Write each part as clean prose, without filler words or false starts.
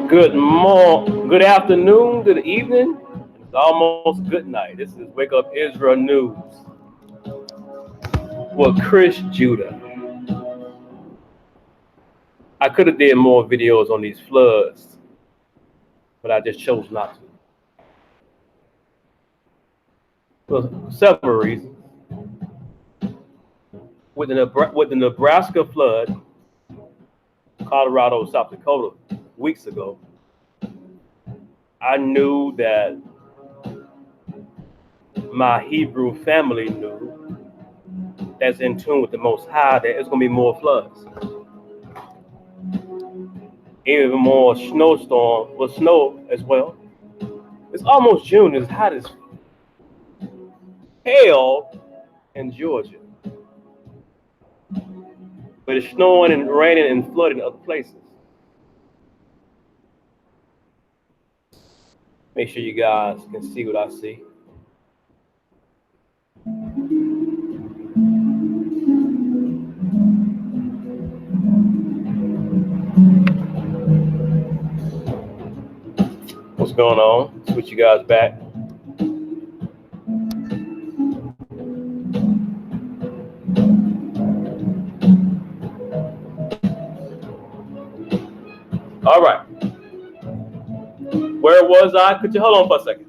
Good afternoon, good evening. It's almost good night. This is Wake Up Israel News with Chris Judah. I could have did more videos on these floods, but I just chose not to. For several reasons. With the Nebraska flood, Colorado, South Dakota, weeks ago, I knew that my Hebrew family knew that's in tune with the Most High that it's going to be more floods. Even more snowstorm with snow as well. It's almost June. It's hot as hell in Georgia. But it's snowing and raining and flooding in other places. Make sure you guys can see what I see. What's going on? Switch you guys back. All right. Where was I? Could you hold on for a second?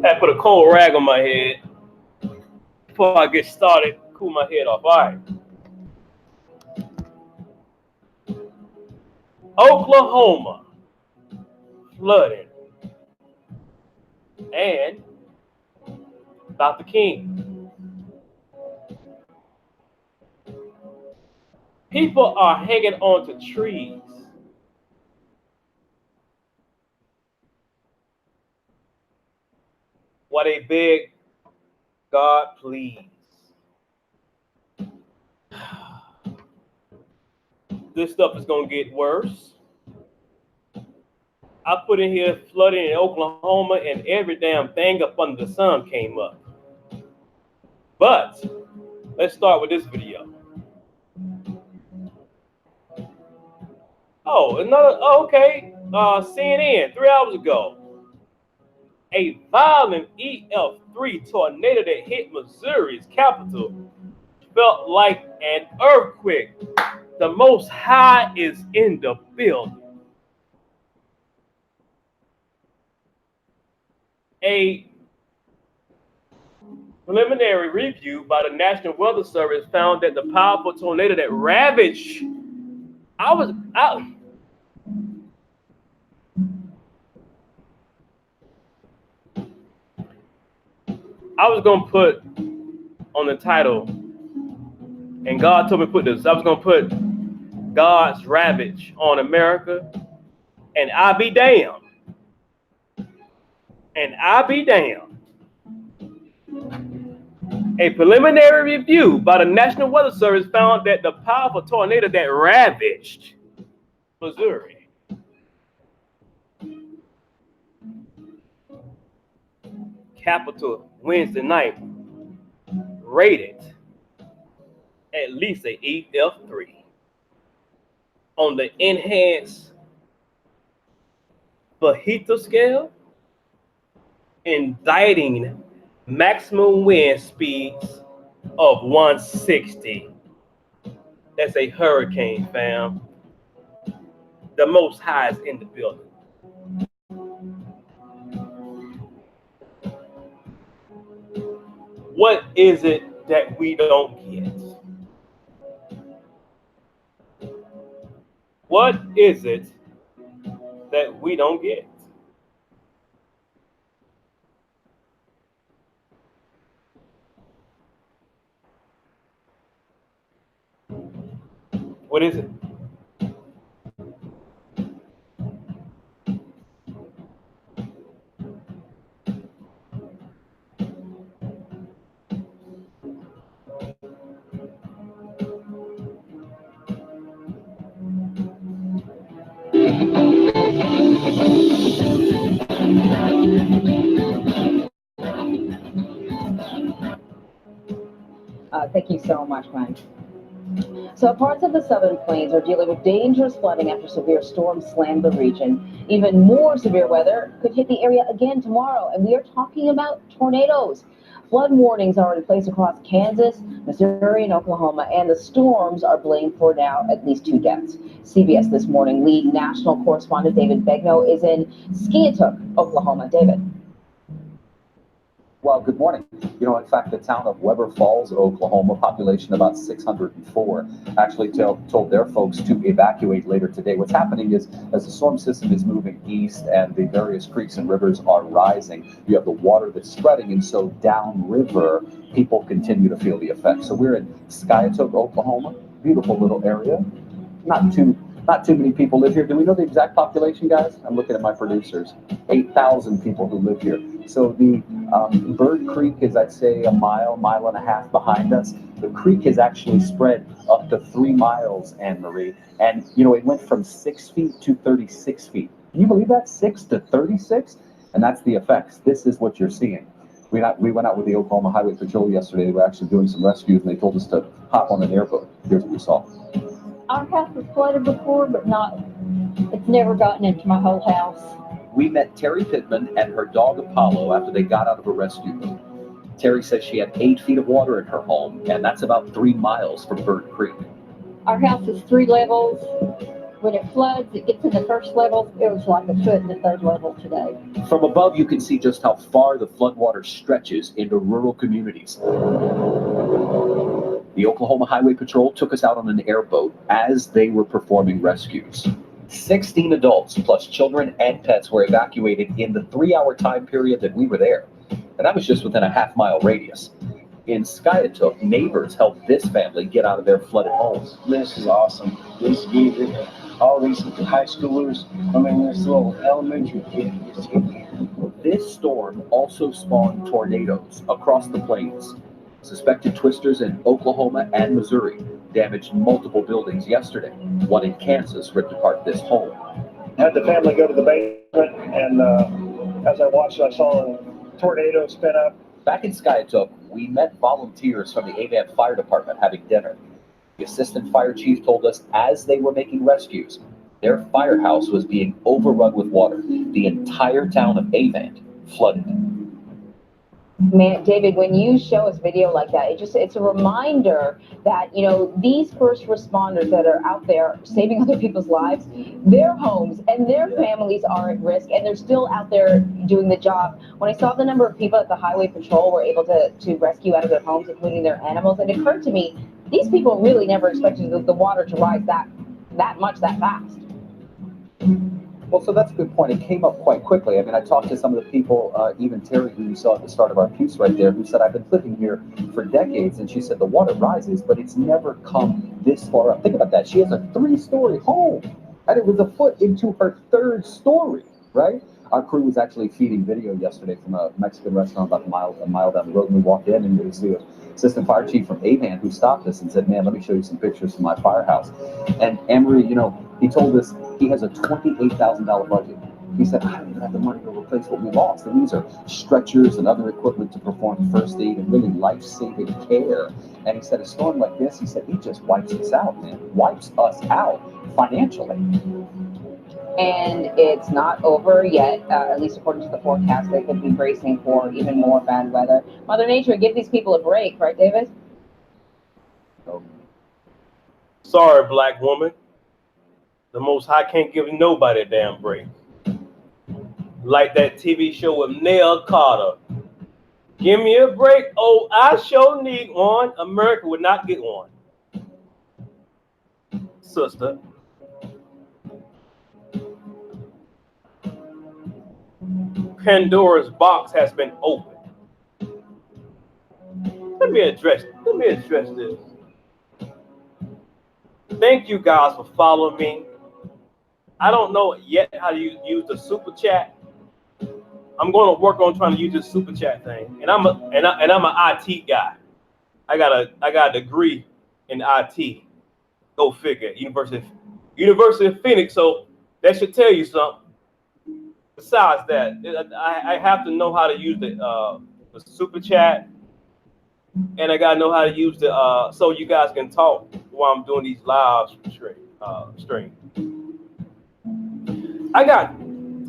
I put a cold rag on my head before I get started. Cool my head off. All right. Oklahoma flooded and Dr. King. People are hanging on to trees. While they beg God, please. This stuff is going to get worse. I put in here flooding in Oklahoma and every damn thing up under the sun came up. But let's start with this video. Okay. CNN 3 hours ago. A violent EF3 tornado that hit Missouri's capital felt like an earthquake. The Most High is in the building. A preliminary review by the National Weather Service found that the powerful tornado that ravaged I was gonna put on the title, and God told me to put this. I was gonna put God's ravage on America, and I be damned. And I be damned. A preliminary review by the National Weather Service found that the powerful tornado that ravaged Missouri capital Wednesday night rated at least a EF3 on the enhanced Fajita scale, indicting maximum wind speeds of 160. That's a hurricane, fam. The Most High is in the building. What is it that we don't get? What is it that we don't get? What is it? Thank you so much, Glenn. So parts of the southern plains are dealing with dangerous flooding after severe storms slammed the region. Even more severe weather could hit the area again tomorrow, and we are talking about tornadoes. Flood warnings are in place across Kansas, Missouri, and Oklahoma, and the storms are blamed for now at least 2 deaths. CBS This Morning lead national correspondent David Begnaud is in Skiatook, Oklahoma. David. Well, good morning. You know, in fact, the town of Weber Falls, Oklahoma, population about 604, actually told their folks to evacuate later today. What's happening is, as the storm system is moving east and the various creeks and rivers are rising, you have the water that's spreading, and so downriver, people continue to feel the effects. So we're in Skiatook, Oklahoma, beautiful little area. Not too many people live here. Do we know the exact population, guys? I'm looking at my producers. 8,000 people who live here. So the Bird Creek is, I'd say, a mile and a half behind us. The creek has actually spread up to 3 miles, Anne-Marie. And, you know, it went from 6 feet to 36 feet. Can you believe that? 6 to 36? And that's the effects. This is what you're seeing. We went out with the Oklahoma Highway Patrol yesterday. They were actually doing some rescues, and they told us to hop on an airboat. Here's what we saw. Our house was flooded before, but it's never gotten into my whole house. We met Terry Pittman and her dog Apollo after they got out of a rescue boat. Terry says she had 8 feet of water in her home, and that's about 3 miles from Bird Creek. Our house is 3 levels. When it floods, it gets in the first level. It was like a foot in the 3rd level today. From above, you can see just how far the floodwater stretches into rural communities. The Oklahoma Highway Patrol took us out on an airboat as they were performing rescues. 16 adults plus children and pets were evacuated in the 3-hour time period that we were there. And that was just within a half-mile radius. In Skiatook, neighbors helped this family get out of their flooded homes. This is awesome. This gave it all these high schoolers, this little elementary kid just hit me. This storm also spawned tornadoes across the plains. Suspected twisters in Oklahoma and Missouri damaged multiple buildings yesterday. One in Kansas ripped apart this home. I had the family go to the basement, and as I watched, I saw a tornado spin up. Back in Skiatook, we met volunteers from the Avon Fire Department having dinner. The assistant fire chief told us as they were making rescues, their firehouse was being overrun with water. The entire town of Avon flooded. Man, David, when you show us video like that, it's a reminder that, you know, these first responders that are out there saving other people's lives, their homes and their families are at risk, and they're still out there doing the job. When I saw the number of people at the Highway Patrol were able to rescue out of their homes, including their animals, it occurred to me, these people really never expected the water to rise that much that fast. Well, so that's a good point. It came up quite quickly. I mean, I talked to some of the people, even Terry, who you saw at the start of our piece right there, who said, I've been living here for decades. And she said, the water rises, but it's never come this far up. Think about that. She has a 3-story home, and it was a foot into her 3rd story, right? Our crew was actually feeding video yesterday from a Mexican restaurant about a mile down the road. And we walked in, and it was the assistant fire chief from Avon who stopped us and said, man, let me show you some pictures from my firehouse. And Emery, you know, he told us he has a $28,000 budget. He said, I don't even have the money to replace what we lost. And these are stretchers and other equipment to perform first aid and really life-saving care. And he said, a storm like this, he said, it just wipes us out, man. Wipes us out financially. And it's not over yet, at least according to the forecast. They could be bracing for even more bad weather. Mother Nature, give these people a break, right, David? Sorry, black woman. The Most High can't give nobody a damn break. Like that TV show with Nell Carter. Give me a break. Oh, I sure need one. America would not get one. Sister. Pandora's box has been opened. Let me address this. Thank you guys for following me. I don't know yet how to use the super chat. I'm going to work on trying to use this super chat thing. And I'm an IT guy. I got a degree in IT. Go figure. University of Phoenix. So that should tell you something. Besides that, I have to know how to use the super chat, and I gotta know how to use the so you guys can talk while I'm doing these live stream. I got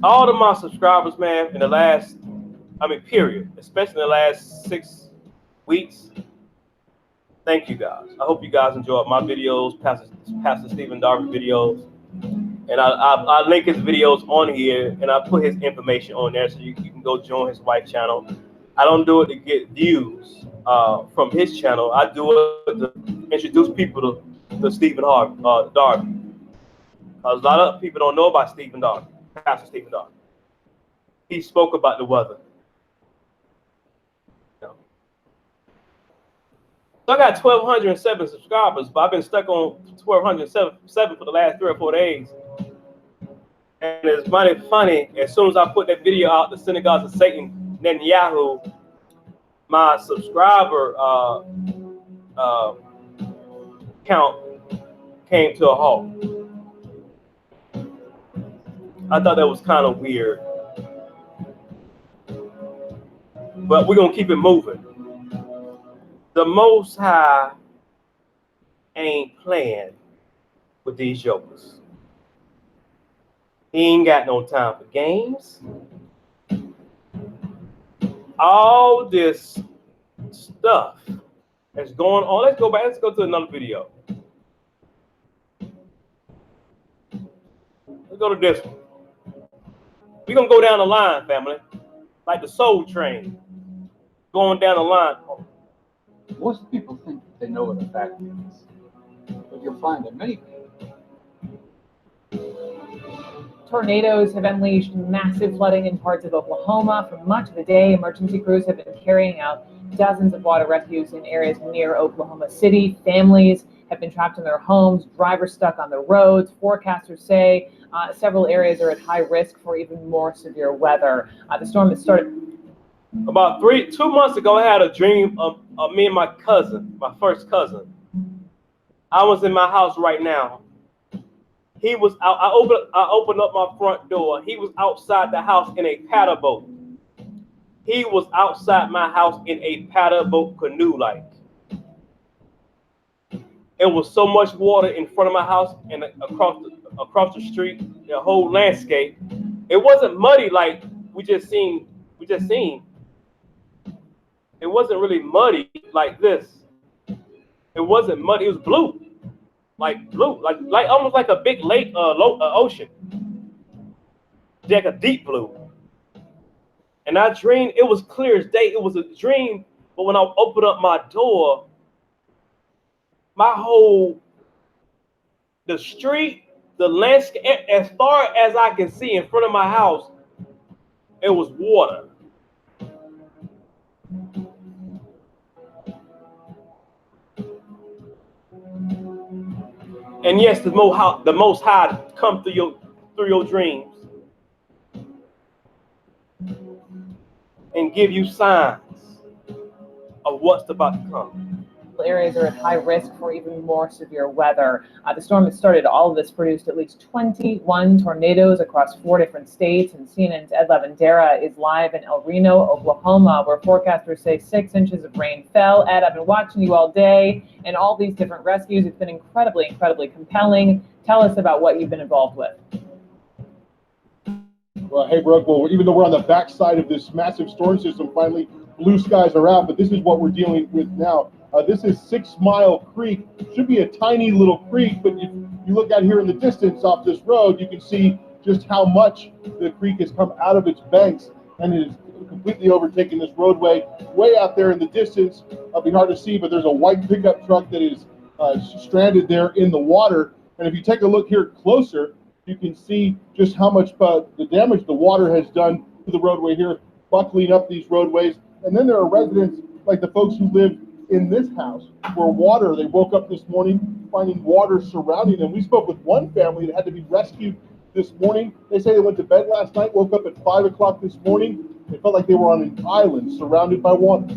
all of my subscribers, man, in the last, period, especially in the last 6 weeks. Thank you guys. I hope you guys enjoyed my videos, Pastor Stephen Darby videos. And I link his videos on here, and I put his information on there so you can go join his wife's channel. I don't do it to get views from his channel. I do it to introduce people to Stephen Darby. Because a lot of people don't know about Stephen Darby, Pastor Stephen Darby. He spoke about the weather. So I got 1,207 subscribers, but I've been stuck on 1,207 for the last 3 or 4 days. And it's mighty funny. As soon as I put that video out, the synagogues of Satan, Netanyahu, my subscriber count came to a halt. I thought that was kind of weird, but we're gonna keep it moving. The Most High ain't playing with these jokers. He ain't got no time for games. All this stuff that's going on. Let's go back. Let's go to another video. Let's go to this one. We're going to go down the line, family. Like the Soul Train. Going down the line. Most people think that they know what a fact is, but you'll find that many Tornadoes have unleashed massive flooding in parts of Oklahoma. For much of the day, emergency crews have been carrying out dozens of water rescues in areas near Oklahoma City. Families have been trapped in their homes, drivers stuck on the roads. Forecasters say several areas are at high risk for even more severe weather. The storm has started about 2 months ago. I had a dream of me and my cousin, my first cousin. I was in my house right now. He was out. I opened up my front door. He was outside the house in a paddle boat. He was outside my house in a paddle boat canoe, like. It was so much water in front of my house and across the street, the whole landscape. It wasn't muddy like we just seen. It wasn't really muddy like this. It wasn't muddy. It was blue. Like blue, like almost like a big lake, ocean, like a deep blue. And I dreamed, it was clear as day. It was a dream, but when I opened up my door, the street, the landscape, as far as I can see in front of my house, it was water. And yes, the Most High come through your dreams and give you signs of what's about to come. Areas are at high risk for even more severe weather. The storm that started all of this produced at least 21 tornadoes across 4 different states, and CNN's Ed Lavandera is live in El Reno, Oklahoma, where forecasters say 6 inches of rain fell. Ed, I've been watching you all day and all these different rescues. It's been incredibly, incredibly compelling. Tell us about what you've been involved with. Well, hey, Brooke, well, even though we're on the backside of this massive storm system, finally blue skies are out, but this is what we're dealing with now. This is 6 Mile Creek. Should be a tiny little creek, but if you look out here in the distance off this road, you can see just how much the creek has come out of its banks and it is completely overtaken this roadway. Way out there in the distance, it'll be hard to see, but there's a white pickup truck that is stranded there in the water. And if you take a look here closer, you can see just how much the damage the water has done to the roadway here, buckling up these roadways. And then there are residents like the folks who live in this house where they woke up this morning finding water surrounding them. We spoke with one family that had to be rescued this morning. They say they went to bed last night, woke up at 5 o'clock this morning. They felt like they were on an island surrounded by water.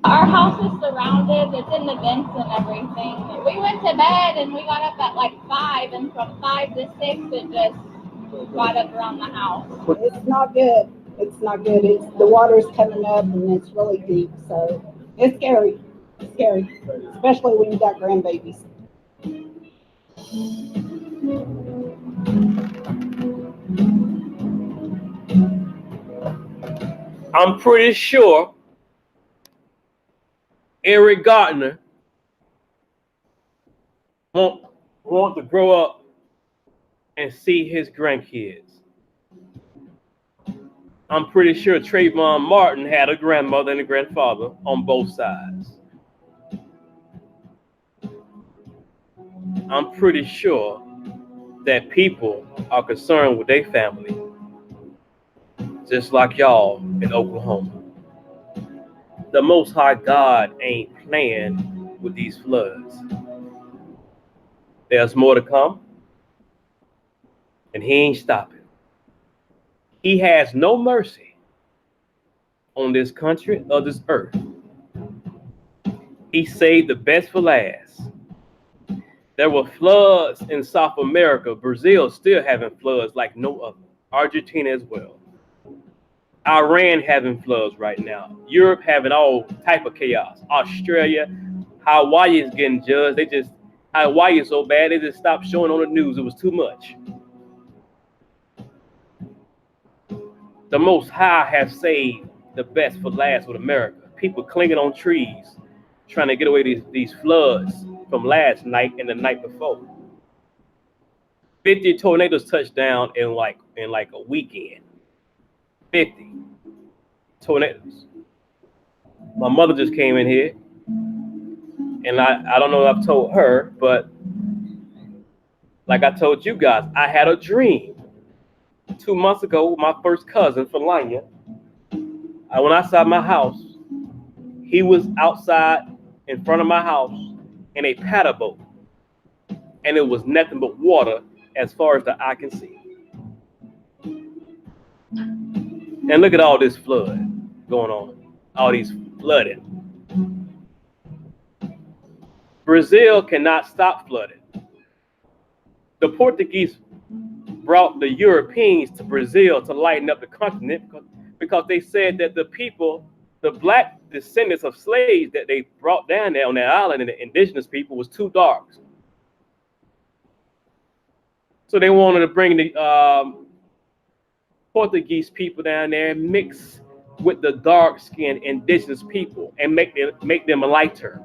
Our house is surrounded. It's in the vents and everything. We went to bed and we got up at like 5, and from 5 to 6 it just right up around the house. It's not good. It's not good. It's the water's coming up and it's really deep, so it's scary. It's scary, especially when you got grandbabies. I'm pretty sure Eric Gardner want to grow up and see his grandkids. I'm pretty sure Trayvon Martin had a grandmother and a grandfather on both sides. I'm pretty sure that people are concerned with their family, just like y'all in Oklahoma. The Most High God ain't playing with these floods. There's more to come, and he ain't stopping. He has no mercy on this country or this earth. He saved the best for last. There were floods in South America. Brazil still having floods like no other. Argentina as well. Iran having floods right now. Europe having all type of chaos. Australia, Hawaii is getting judged. Hawaii is so bad they just stopped showing on the news. It was too much. The Most High have saved the best for last with America. People clinging on trees, trying to get away these floods from last night and the night before. 50 tornadoes touched down in like a weekend. 50 tornadoes. My mother just came in here, and I don't know if I've told her, but like I told you guys, I had a dream 2 months ago with my first cousin, Felania. I went outside my house. He was outside in front of my house in a paddle boat, and it was nothing but water as far as the eye can see. And look at all this flood going on, all these flooding. Brazil cannot stop flooding. The Portuguese brought the Europeans to Brazil to lighten up the continent because they said that the people, the black descendants of slaves that they brought down there on that island and the indigenous people was too dark. So they wanted to bring the Portuguese people down there and mix with the dark-skinned indigenous people and make them lighter.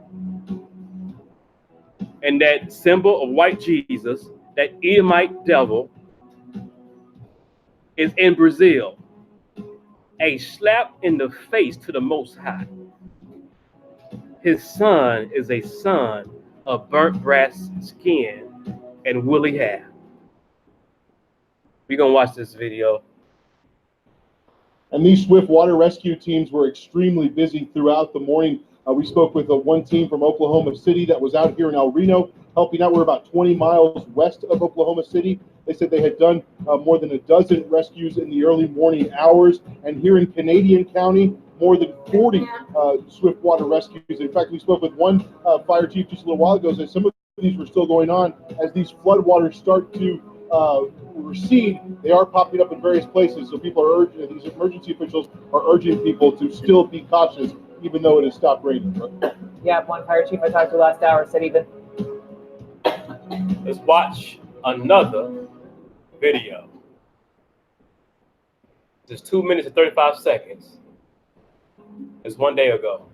And that symbol of white Jesus, that Edomite devil, is in Brazil. A slap in the face to the Most High. His son is a son of burnt brass skin and woolly hair. We're gonna watch this video. And these swift water rescue teams were extremely busy throughout the morning. We spoke with one team from Oklahoma City that was out here in El Reno helping out. We're about 20 miles west of Oklahoma City. They said they had done more than a dozen rescues in the early morning hours. And here in Canadian County, more than 40 swift water rescues. In fact, we spoke with one fire chief just a little while ago, said some of these were still going on as these floodwaters start to recede. They are popping up in various places, so people are urging, these emergency officials are urging people to still be cautious, even though it has stopped raining. Yeah, one fire chief I talked to last hour said even. Let's watch another video. Just 2 minutes and 35 seconds. It's 1 day ago.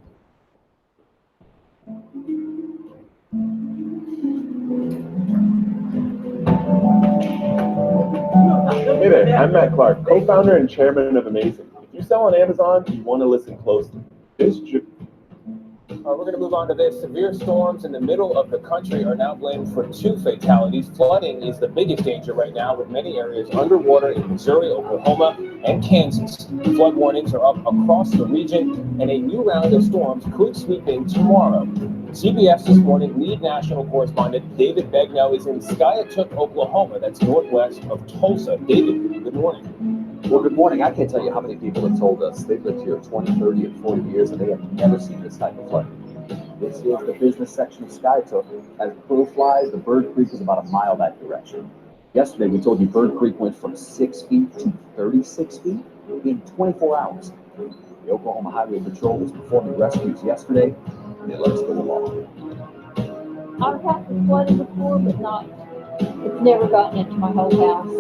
Hey there, I'm Matt Clark, co-founder and chairman of Amazing. If you sell on Amazon, you want to listen closely. We're going to move on to this. Severe storms in the middle of the country are now blamed for 2 fatalities. Flooding is the biggest danger right now, with many areas underwater in Missouri, Oklahoma, and Kansas. Flood warnings are up across the region, and a new round of storms could sweep in tomorrow. CBS This Morning lead national correspondent David Begnaud is in Skiatook, Oklahoma. That's northwest of Tulsa. David, good morning. Well, good morning. I can't tell you how many people have told us they've lived here 20, 30, and 40 years and they have never seen this type of flooding. This is the business section of Skiatook. As the crow flies, the Bird Creek is about a mile that direction. Yesterday, we told you Bird Creek went from 6 feet to 36 feet in 24 hours. The Oklahoma Highway Patrol was performing rescues yesterday, and they let us go along. Our house was flooded before, but it's never gotten into my whole house.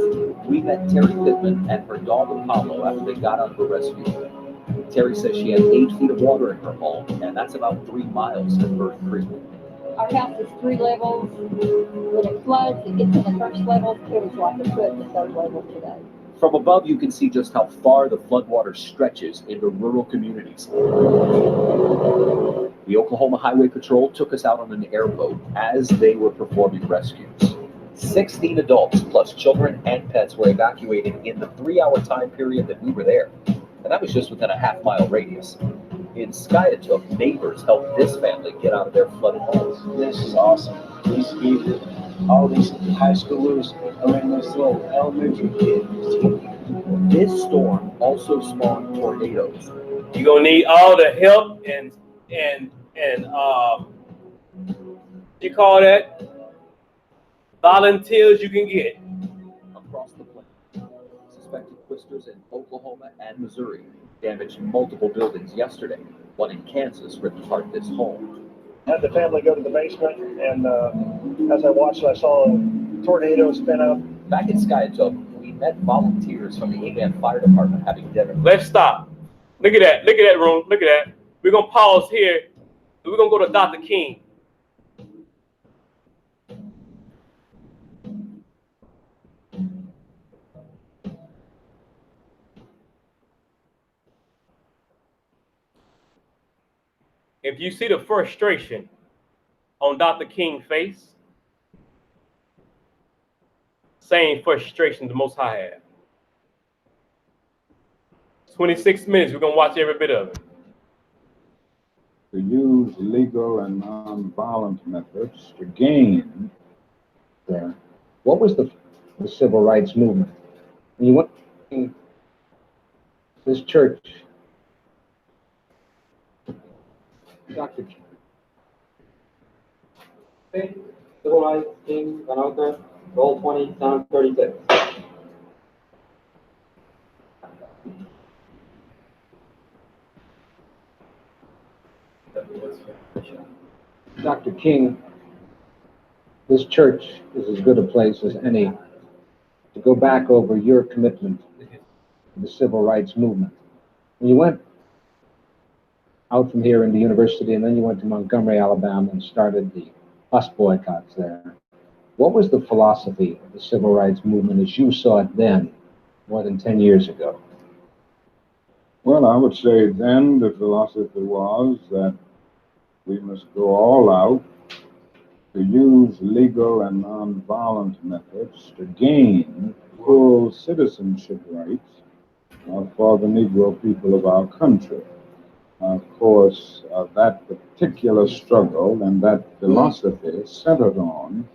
We met Terry Pittman and her dog Apollo after they got out of a rescue. Terry says she had 8 feet of water in her home, and that's about 3 miles to Bird Creek. Our house is 3 levels. When it floods, it gets in the first levels. It was like a foot in the 3rd level today. From above, you can see just how far the floodwater stretches into rural communities. The Oklahoma Highway Patrol took us out on an airboat as they were performing rescues. 16 adults plus children and pets were evacuated in the 3-hour time period that we were there. And that was just within a half-mile radius. In Skiatook, neighbors helped this family get out of their flooded homes. This is awesome. These kids, all these high schoolers, I mean, this little elementary kid. This storm also spawned tornadoes. You're gonna need all the help and you call that volunteers you can get. Across the plain, suspected twisters in Oklahoma and Missouri damaged multiple buildings yesterday. One in Kansas ripped apart this home. I had the family go to the basement, and as I watched, I saw a tornado spin up. Back in Skiatook, we met volunteers from the Amen Fire Department having dinner. Let's stop. Look at that. Look at that room. Look at that. We're gonna pause here. We're gonna go to Dr. King. If you see the frustration on Dr. King's face, same frustration the Most High had. 26 minutes, we're going to watch every bit of it. To use legal and nonviolent methods to gain. There. What was the civil rights movement? When you went to this church, Dr. Okay, civil rights, King, Anoka, roll 20, sound 36. Dr. King, this church is as good a place as any to go back over your commitment to the civil rights movement. When you went out from here into university, and then you went to Montgomery, Alabama, and started the bus boycotts there. What was the philosophy of the civil rights movement as you saw it then, more than 10 years ago? Well, I would say then the philosophy was that we must go all out to use legal and nonviolent methods to gain full citizenship rights for the Negro people of our country. Of course, that particular struggle and that philosophy centered on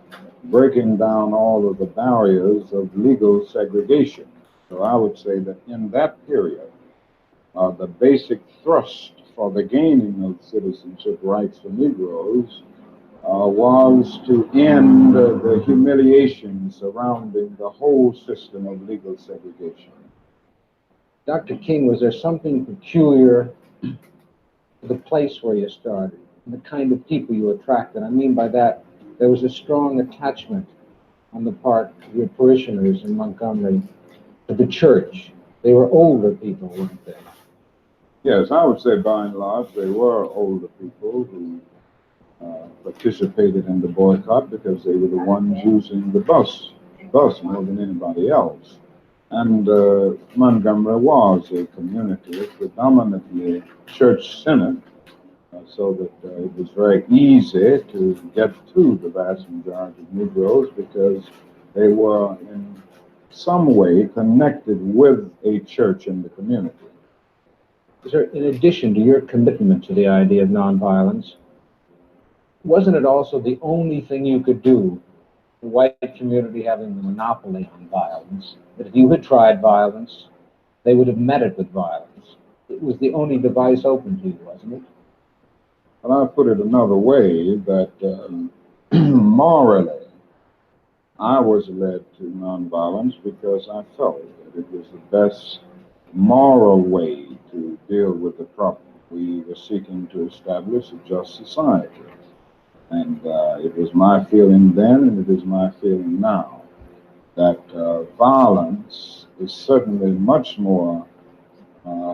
breaking down all of the barriers of legal segregation. So I would say that in that period, the basic thrust for the gaining of citizenship rights for Negroes was to end the humiliation surrounding the whole system of legal segregation. Dr. King, was there something peculiar to the place where you started, and the kind of people you attracted? I mean by that, there was a strong attachment on the part of your parishioners in Montgomery to the church. They were older people, weren't they? Yes, I would say by and large they were older people who participated in the boycott because they were the ones using the bus more than anybody else. And Montgomery was a community predominantly church-centered, so that it was very easy to get to the vast majority of Negroes because they were in some way connected with a church in the community. Sir, in addition to your commitment to the idea of nonviolence, wasn't it also the only thing you could do, the white community having the monopoly on violence, that if you had tried violence, they would have met it with violence? It was the only device open to you, wasn't it? Well, I'll put it another way, that morally, I was led to nonviolence because I felt that it was the best moral way to deal with the problem. We were seeking to establish a just society. And it was my feeling then, and it is my feeling now, that violence is certainly much more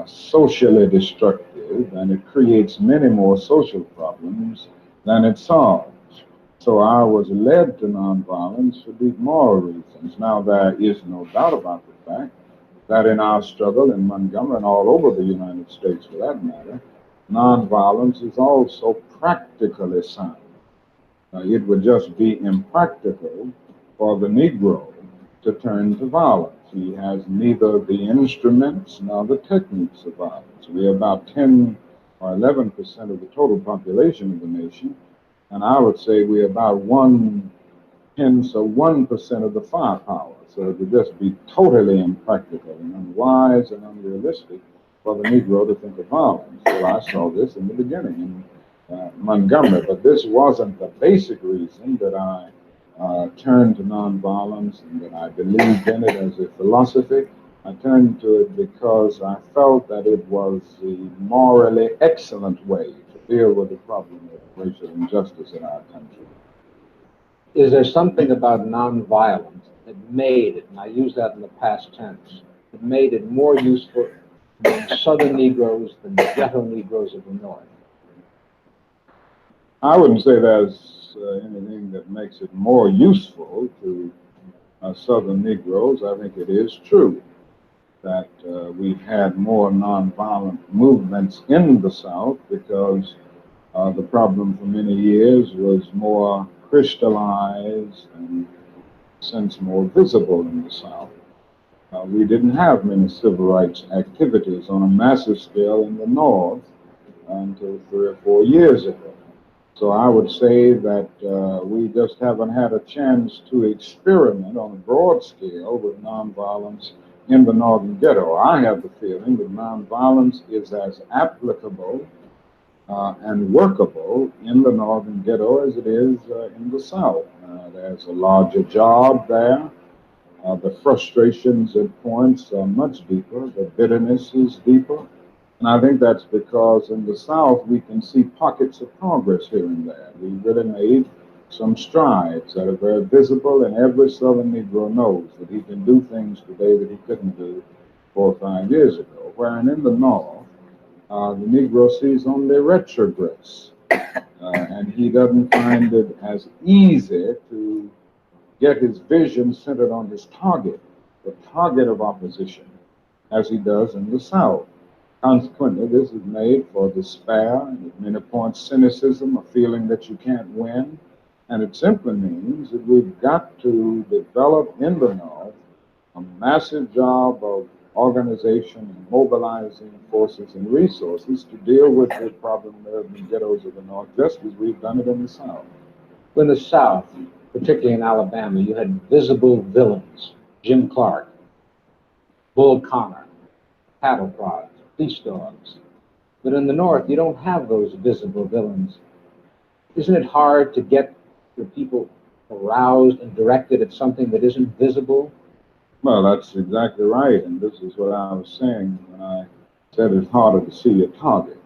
socially destructive, and it creates many more social problems than it solves. So I was led to nonviolence for these moral reasons. Now, there is no doubt about the fact that in our struggle in Montgomery and all over the United States for that matter, nonviolence is also practically sound. It would just be impractical for the Negro to turn to violence. He has neither the instruments nor the techniques of violence. We are about 10 or 11% of the total population of the nation, and I would say we're about 1/10 of 1% of the firepower. So it would just be totally impractical and unwise and unrealistic for the Negro to think of violence. Well, I saw this in the beginning in Montgomery, but this wasn't the basic reason that I turned to nonviolence and that I believed in it as a philosophy. I turned to it because I felt that it was the morally excellent way to deal with the problem of racial injustice in our country. Is there something about nonviolence that made it, and I use that in the past tense, that made it more useful among Southern Negroes than the ghetto Negroes of the North? I wouldn't say there's anything that makes it more useful to Southern Negroes. I think it is true that we've had more nonviolent movements in the South because the problem for many years was more crystallized and since more visible in the South. We didn't have many civil rights activities on a massive scale in the North until 3 or 4 years ago. So I would say that we just haven't had a chance to experiment on a broad scale with nonviolence in the Northern ghetto. I have the feeling that nonviolence is as applicable and workable in the Northern ghetto as it is in the South. There's a larger job there. The frustrations at points are much deeper. The bitterness is deeper. And I think that's because in the South we can see pockets of progress here and there. We really made some strides that are very visible, and every Southern Negro knows that he can do things today that he couldn't do 4 or 5 years ago. Whereas in the North, the Negro sees only retrogress, and he doesn't find it as easy to get his vision centered on his target, the target of opposition, as he does in the South. Consequently, this is made for despair and at many points cynicism, a feeling that you can't win. And it simply means that we've got to develop in the North a massive job of organization and mobilizing forces and resources to deal with the problem of the ghettos of the North, just as we've done it in the South. In the South, particularly in Alabama, you had visible villains: Jim Clark, Bull Connor, cattle prods, police dogs. But in the North, you don't have those visible villains. Isn't it hard to get your people aroused and directed at something that isn't visible? Well, that's exactly right, and this is what I was saying when I said it's harder to see a target.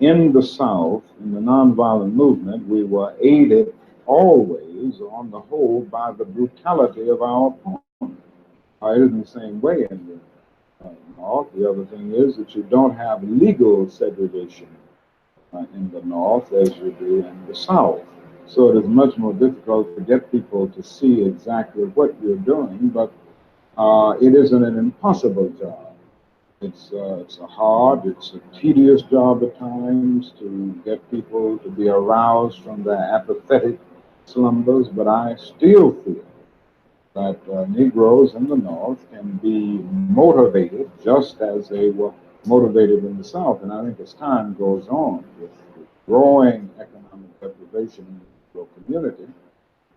In the South, in the nonviolent movement, we were aided always, on the whole, by the brutality of our opponent. It isn't the same way in the North. The other thing is that you don't have legal segregation in the North as you do in the South. So it is much more difficult to get people to see exactly what you're doing, but it isn't an impossible job. It's a hard, it's a tedious job at times to get people to be aroused from their apathetic slumbers, but I still feel that Negroes in the North can be motivated just as they were motivated in the South. And I think as time goes on, with growing economic deprivation in the Negro community,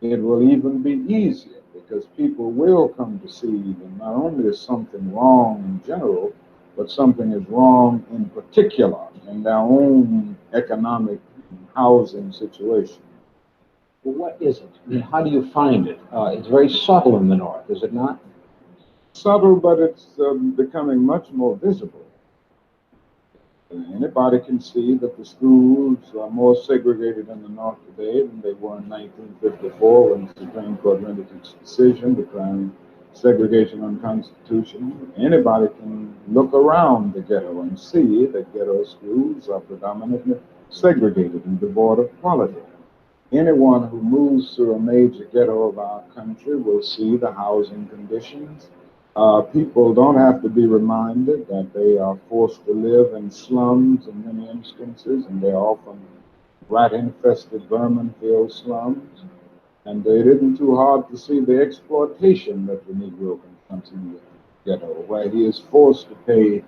it will even be easier because people will come to see that not only is something wrong in general, but something is wrong in particular in their own economic and housing situation. Well, what is it? I mean, how do you find it? It's very subtle in the North, is it not? Subtle, but it's becoming much more visible. Anybody can see that the schools are more segregated in the North today than they were in 1954 when the Supreme Court rendered its decision declaring segregation unconstitutional. Anybody can look around the ghetto and see that ghetto schools are predominantly segregated and devoid of quality. Anyone who moves through a major ghetto of our country will see the housing conditions. People don't have to be reminded that they are forced to live in slums in many instances, and they're often rat-infested, vermin-filled slums. And it isn't too hard to see the exploitation that the Negro confronts in the ghetto, where he is forced to pay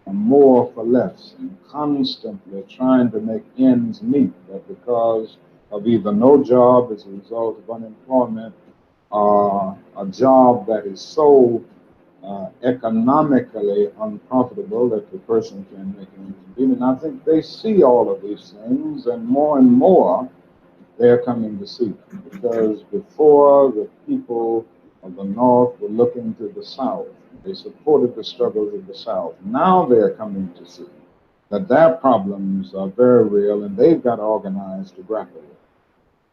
more for less and constantly trying to make ends meet, that because of either no job as a result of unemployment or a job that is so economically unprofitable that the person can make ends meet. And I think they see all of these things, and more they're coming to see them. Because before, the people of the North were looking to the South. They supported the struggles of the South. Now they're coming to see that their problems are very real, and they've got organized to grapple with.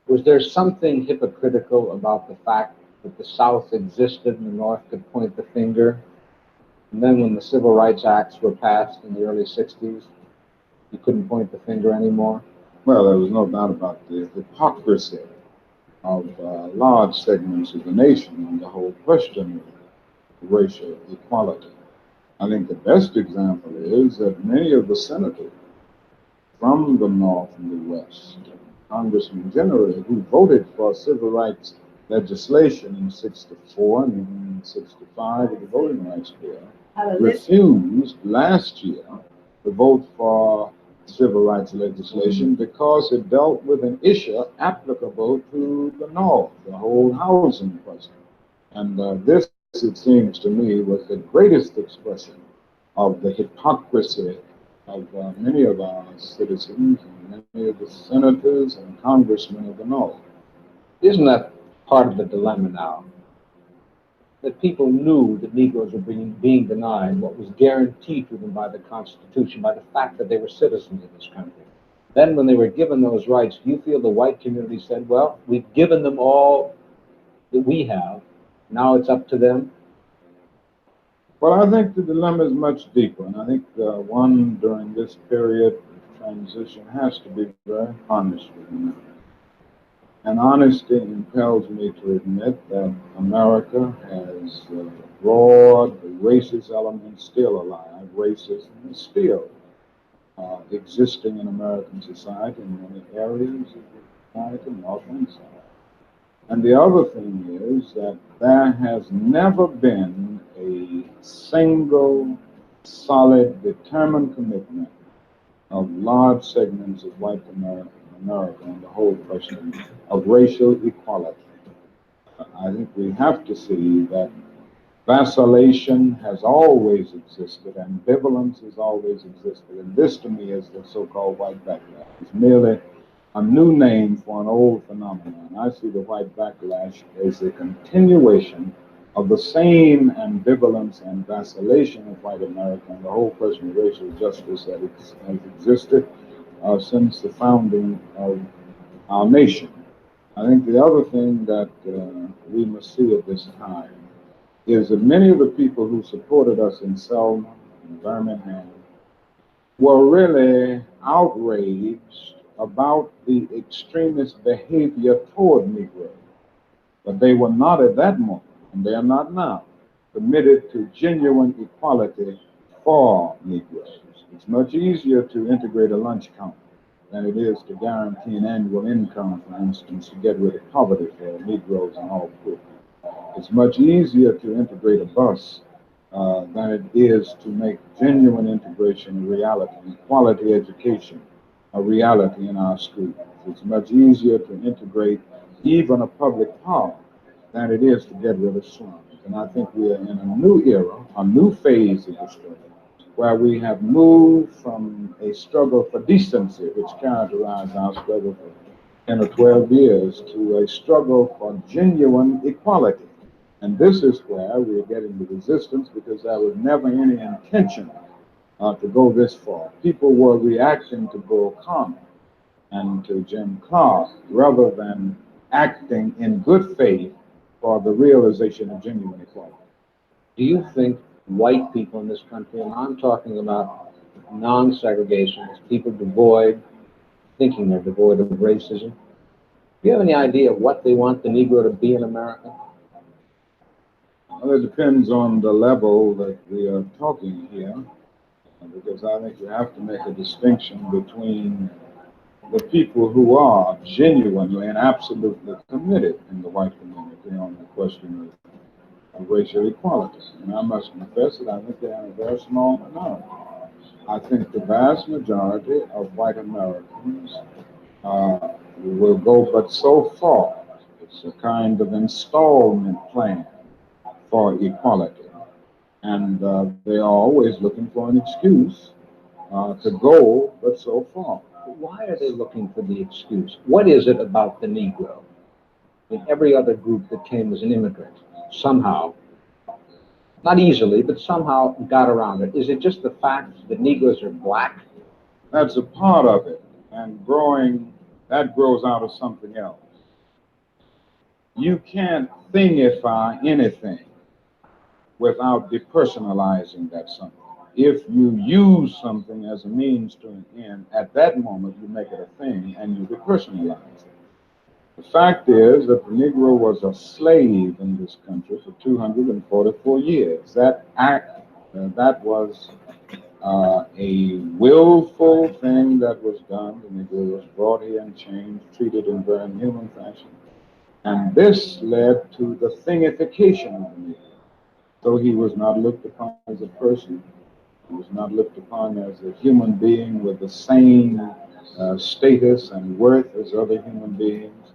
Was there something hypocritical about the fact that the South existed and the North could point the finger? And then when the Civil Rights Acts were passed in the early 60s, you couldn't point the finger anymore? Well, there was no doubt about the hypocrisy of large segments of the nation on the whole question of racial equality. I think the best example is that many of the senators from the North and the West, congressmen generally, who voted for civil rights legislation in 64 and even in 65 with the Voting Rights Bill, refused last year to vote for civil rights legislation because it dealt with an issue applicable to the North, the whole housing question. And this, it seems to me, was the greatest expression of the hypocrisy of many of our citizens and many of the senators and congressmen of the North. Isn't that part of the dilemma now? That people knew that Negroes were being denied what was guaranteed to them by the Constitution, by the fact that they were citizens of this country. Then when they were given those rights, do you feel the white community said, well, we've given them all that we have, now it's up to them? Well, I think the dilemma is much deeper, and I think one during this period of transition has to be very honest with them. And honesty impels me to admit that America has broad racist elements still alive. Racism is still existing in American society in many areas of society, North and South. And the other thing is that there has never been a single, solid, determined commitment of large segments of white America on the whole question of racial equality. I think we have to see that vacillation has always existed, ambivalence has always existed, and this to me is the so-called white backlash. It's merely a new name for an old phenomenon. I see the white backlash as a continuation of the same ambivalence and vacillation of white America and the whole question of racial justice that has existed since the founding of our nation. I think the other thing that we must see at this time is that many of the people who supported us in Selma and Birmingham were really outraged about the extremist behavior toward Negroes. But they were not at that moment, and they are not now, committed to genuine equality for Negroes. It's much easier to integrate a lunch counter than it is to guarantee an annual income, for instance, to get rid of poverty for Negroes and all poor. It's much easier to integrate a bus than it is to make genuine integration a reality, and quality education a reality in our schools. It's much easier to integrate even a public park than it is to get rid of slums. And I think we are in a new era, a new phase of the struggle, where we have moved from a struggle for decency, which characterized our struggle for 10 or 12 years to a struggle for genuine equality. And this is where we're getting the resistance because there was never any intention to go this far. People were reacting to Bull Connor and to Jim Clark rather than acting in good faith for the realization of genuine equality. Do you think white people in this country, and I'm talking about non-segregationists, people thinking they're devoid of racism, do you have any idea what they want the Negro to be in America? Well, it depends on the level that we are talking here, because I think you have to make a distinction between the people who are genuinely and absolutely committed in the white community on the question of racial equality. And I must confess that I think they are a very small minority. I think the vast majority of white Americans will go but so far. It's a kind of installment plan for equality. And they are always looking for an excuse to go but so far. Why are they looking for the excuse? What is it about the Negro in every other group that came as an immigrant somehow, not easily, but somehow got around it? Is it just the fact that Negroes are black? That's a part of it. And that grows out of something else. You can't thingify anything without depersonalizing that something. If you use something as a means to an end, at that moment you make it a thing and you depersonalize it. The fact is that the Negro was a slave in this country for 244 years. That was a willful thing that was done. The Negro was brought here and changed, treated in very inhuman fashion. And this led to the thingification of the Negro. So he was not looked upon as a person. He was not looked upon as a human being with the same status and worth as other human beings.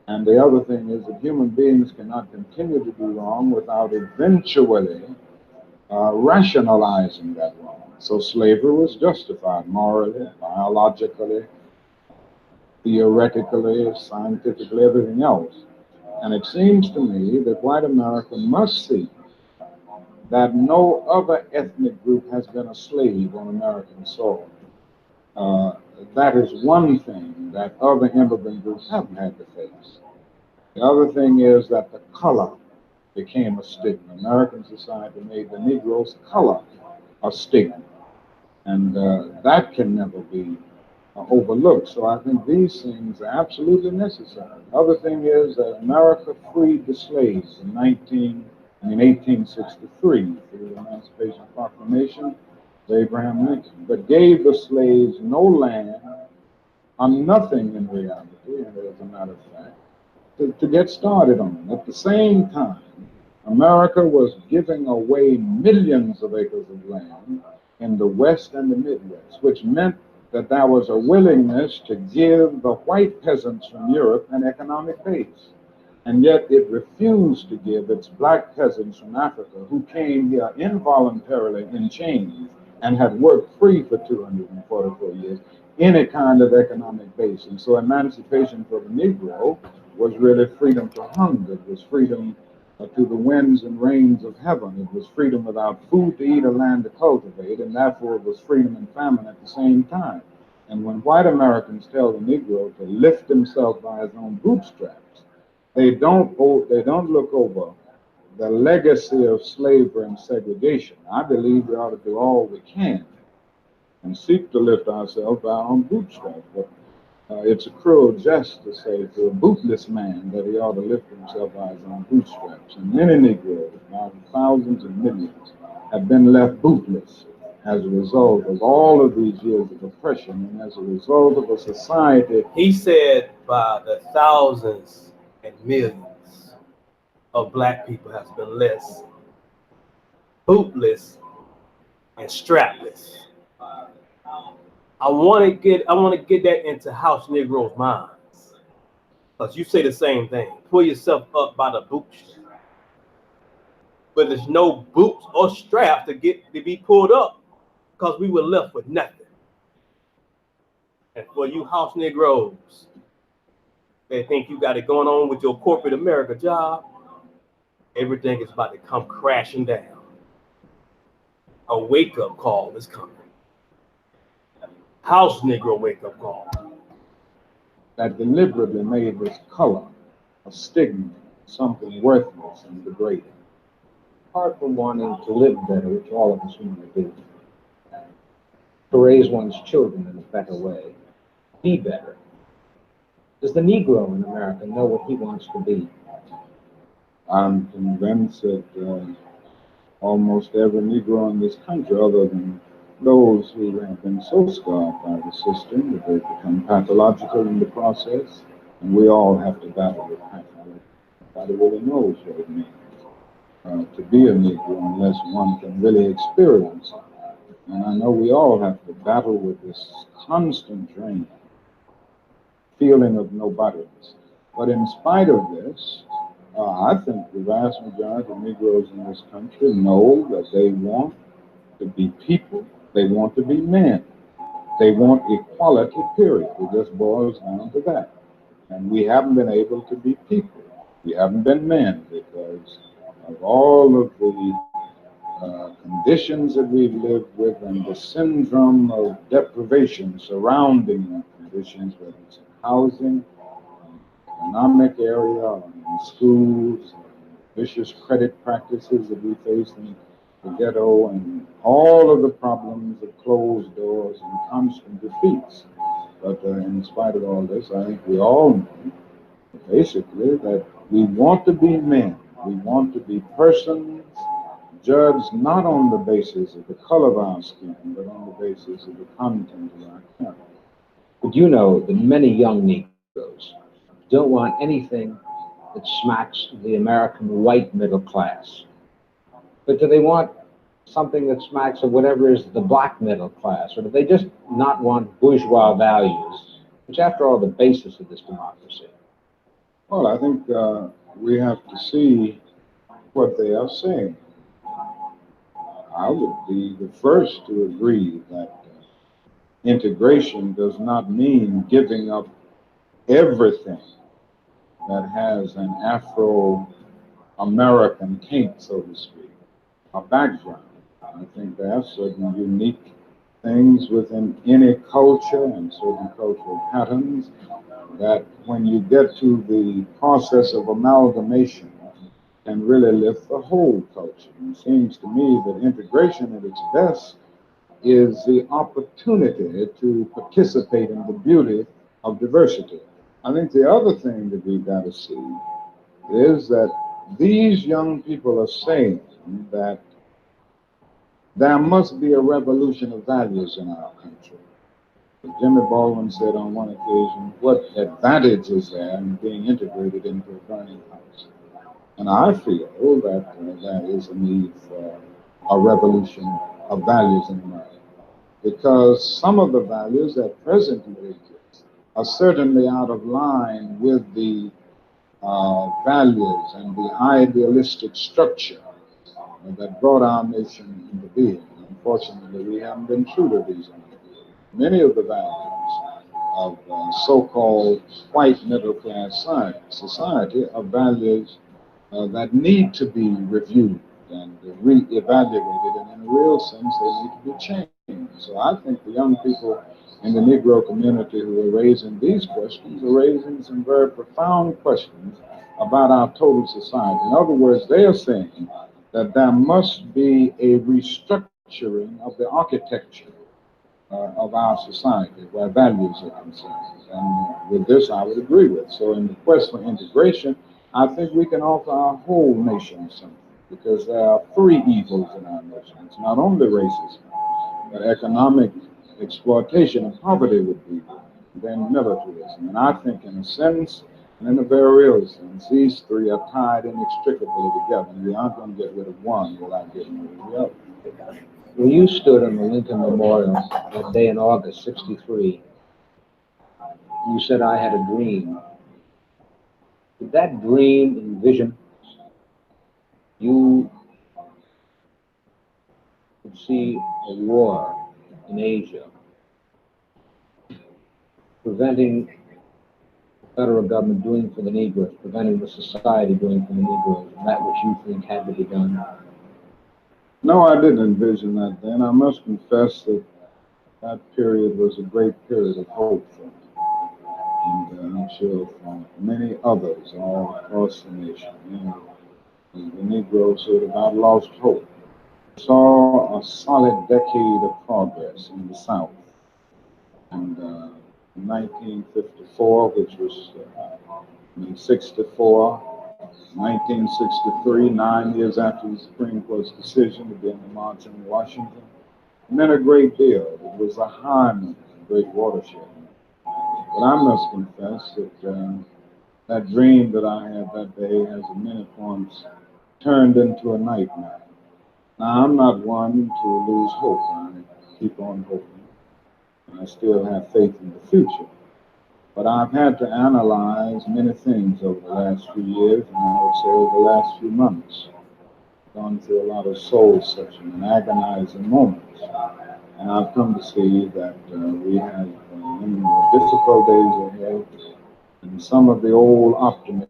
And the other thing is that human beings cannot continue to do wrong without eventually rationalizing that wrong. So slavery was justified morally, biologically, theoretically, scientifically, everything else. And it seems to me that white America must see that no other ethnic group has been a slave on American soil. That is one thing that other immigrant groups haven't had to face. The other thing is that the color became a stigma. American society made the Negro's color a stigma. And that can never be overlooked. So I think these things are absolutely necessary. The other thing is that America freed the slaves in 1863 through the Emancipation Proclamation of Abraham Lincoln, but gave the slaves no land or nothing in reality, and as a matter of fact, to get started on. At the same time, America was giving away millions of acres of land in the West and the Midwest, which meant that there was a willingness to give the white peasants from Europe an economic base. And yet it refused to give its black peasants from Africa, who came here involuntarily in chains and had worked free for 244 years, any kind of economic base. And so emancipation for the Negro was really freedom to hunger. It was freedom to the winds and rains of heaven. It was freedom without food to eat or land to cultivate, and therefore it was freedom and famine at the same time. And when white Americans tell the Negro to lift himself by his own bootstraps, they don't look over the legacy of slavery and segregation. I believe we ought to do all we can and seek to lift ourselves by our own bootstraps. But it's a cruel jest to say to a bootless man that he ought to lift himself by his own bootstraps. And many Negroes, now thousands and millions, have been left bootless as a result of all of these years of oppression and as a result of a society. He said by the thousands and millions of black people has been less bootless and strapless. I want to get that into House Negroes' minds, because you say the same thing. Pull yourself up by the bootstrap, but there's no boots or straps to be pulled up, because we were left with nothing. And for you House Negroes, They think you got it going on with your corporate America job. Everything is about to come crashing down. A wake-up call is coming. House Negro wake-up call. That deliberately made this color a stigma, something worthless and degrading. Apart from wanting to live better, which all of us want to do, to raise one's children in a better way, be better. Does the Negro in America know what he wants to be? I'm convinced that almost every Negro in this country, other than those who have been so scarred by the system that they've become pathological in the process, and we all have to battle with pathology. Nobody really knows what it means to be a Negro unless one can really experience it. And I know we all have to battle with this constant drain, feeling of nobodiness. But in spite of this, I think the vast majority of Negroes in this country know that they want to be people. They want to be men. They want equality, period. It just boils down to that. And we haven't been able to be people. We haven't been men because of all of the conditions that we've lived with and the syndrome of deprivation surrounding conditions, whether it's in housing, economic area, or in schools, vicious credit practices that we face in the ghetto, and all of the problems of closed doors and constant defeats. But in spite of all this, I think we all know, basically, that we want to be men. We want to be persons judged not on the basis of the color of our skin, but on the basis of the content of our character. But you know that many young Negroes don't want anything that smacks of the American white middle class. But do they want something that smacks of whatever is the black middle class? Or do they just not want bourgeois values, which after all, the basis of this democracy? Well, I think we have to see what they are saying. I would be the first to agree that integration does not mean giving up everything that has an Afro-American taint, so to speak, a background. I think there are certain unique things within any culture and certain cultural patterns that when you get to the process of amalgamation can really lift the whole culture. And it seems to me that integration at its best is the opportunity to participate in the beauty of diversity. I think the other thing that we've got to see is that these young people are saying that there must be a revolution of values in our country. Jimmy Baldwin said on one occasion, what advantage is there in being integrated into a burning house? And I feel that there is a need for a revolution of values in America, because some of the values that presently exist are certainly out of line with the values and the idealistic structure that brought our nation into being. Unfortunately, we haven't been true to these ideals. Many of the values of so-called white middle-class society are values that need to be reviewed and re-evaluated, and in a real sense, they need to be changed. So I think the young people in the Negro community who are raising these questions are raising some very profound questions about our total society. In other words, they are saying that there must be a restructuring of the architecture of our society where values are concerned. And with this, I would agree with. So in the quest for integration, I think we can offer our whole nation something, because there are three evils in our nation. It's not only racism, but economic exploitation and poverty would be one, then militarism. And I think in a sense, and in a very real sense, these three are tied inextricably together, and we aren't going to get rid of one without getting rid of the other. When you stood on the Lincoln Memorial that day in August '63, you said, I had a dream. Did that dream envision you could see a war in Asia preventing federal government doing for the Negroes, preventing the society doing for the Negroes, that which you think had to be done? No, I didn't envision that then. I must confess that that period was a great period of hope for me. And I'm sure for many others all across the nation. You know, the Negroes had about lost hope. Saw a solid decade of progress in the South. And 1954, which was 64, 1963, 9 years after the Supreme Court's decision to begin the march on Washington, meant a great deal. It was a high moment, a great watershed. But I must confess that that dream that I had that day has at many points turned into a nightmare. Now, I'm not one to lose hope. I keep on hoping. And I still have faith in the future. But I've had to analyze many things over the last few years, and I would say over the last few months. Gone through a lot of soul searching and agonizing moments. And I've come to see that we have many more difficult days ahead, and some of the old optimism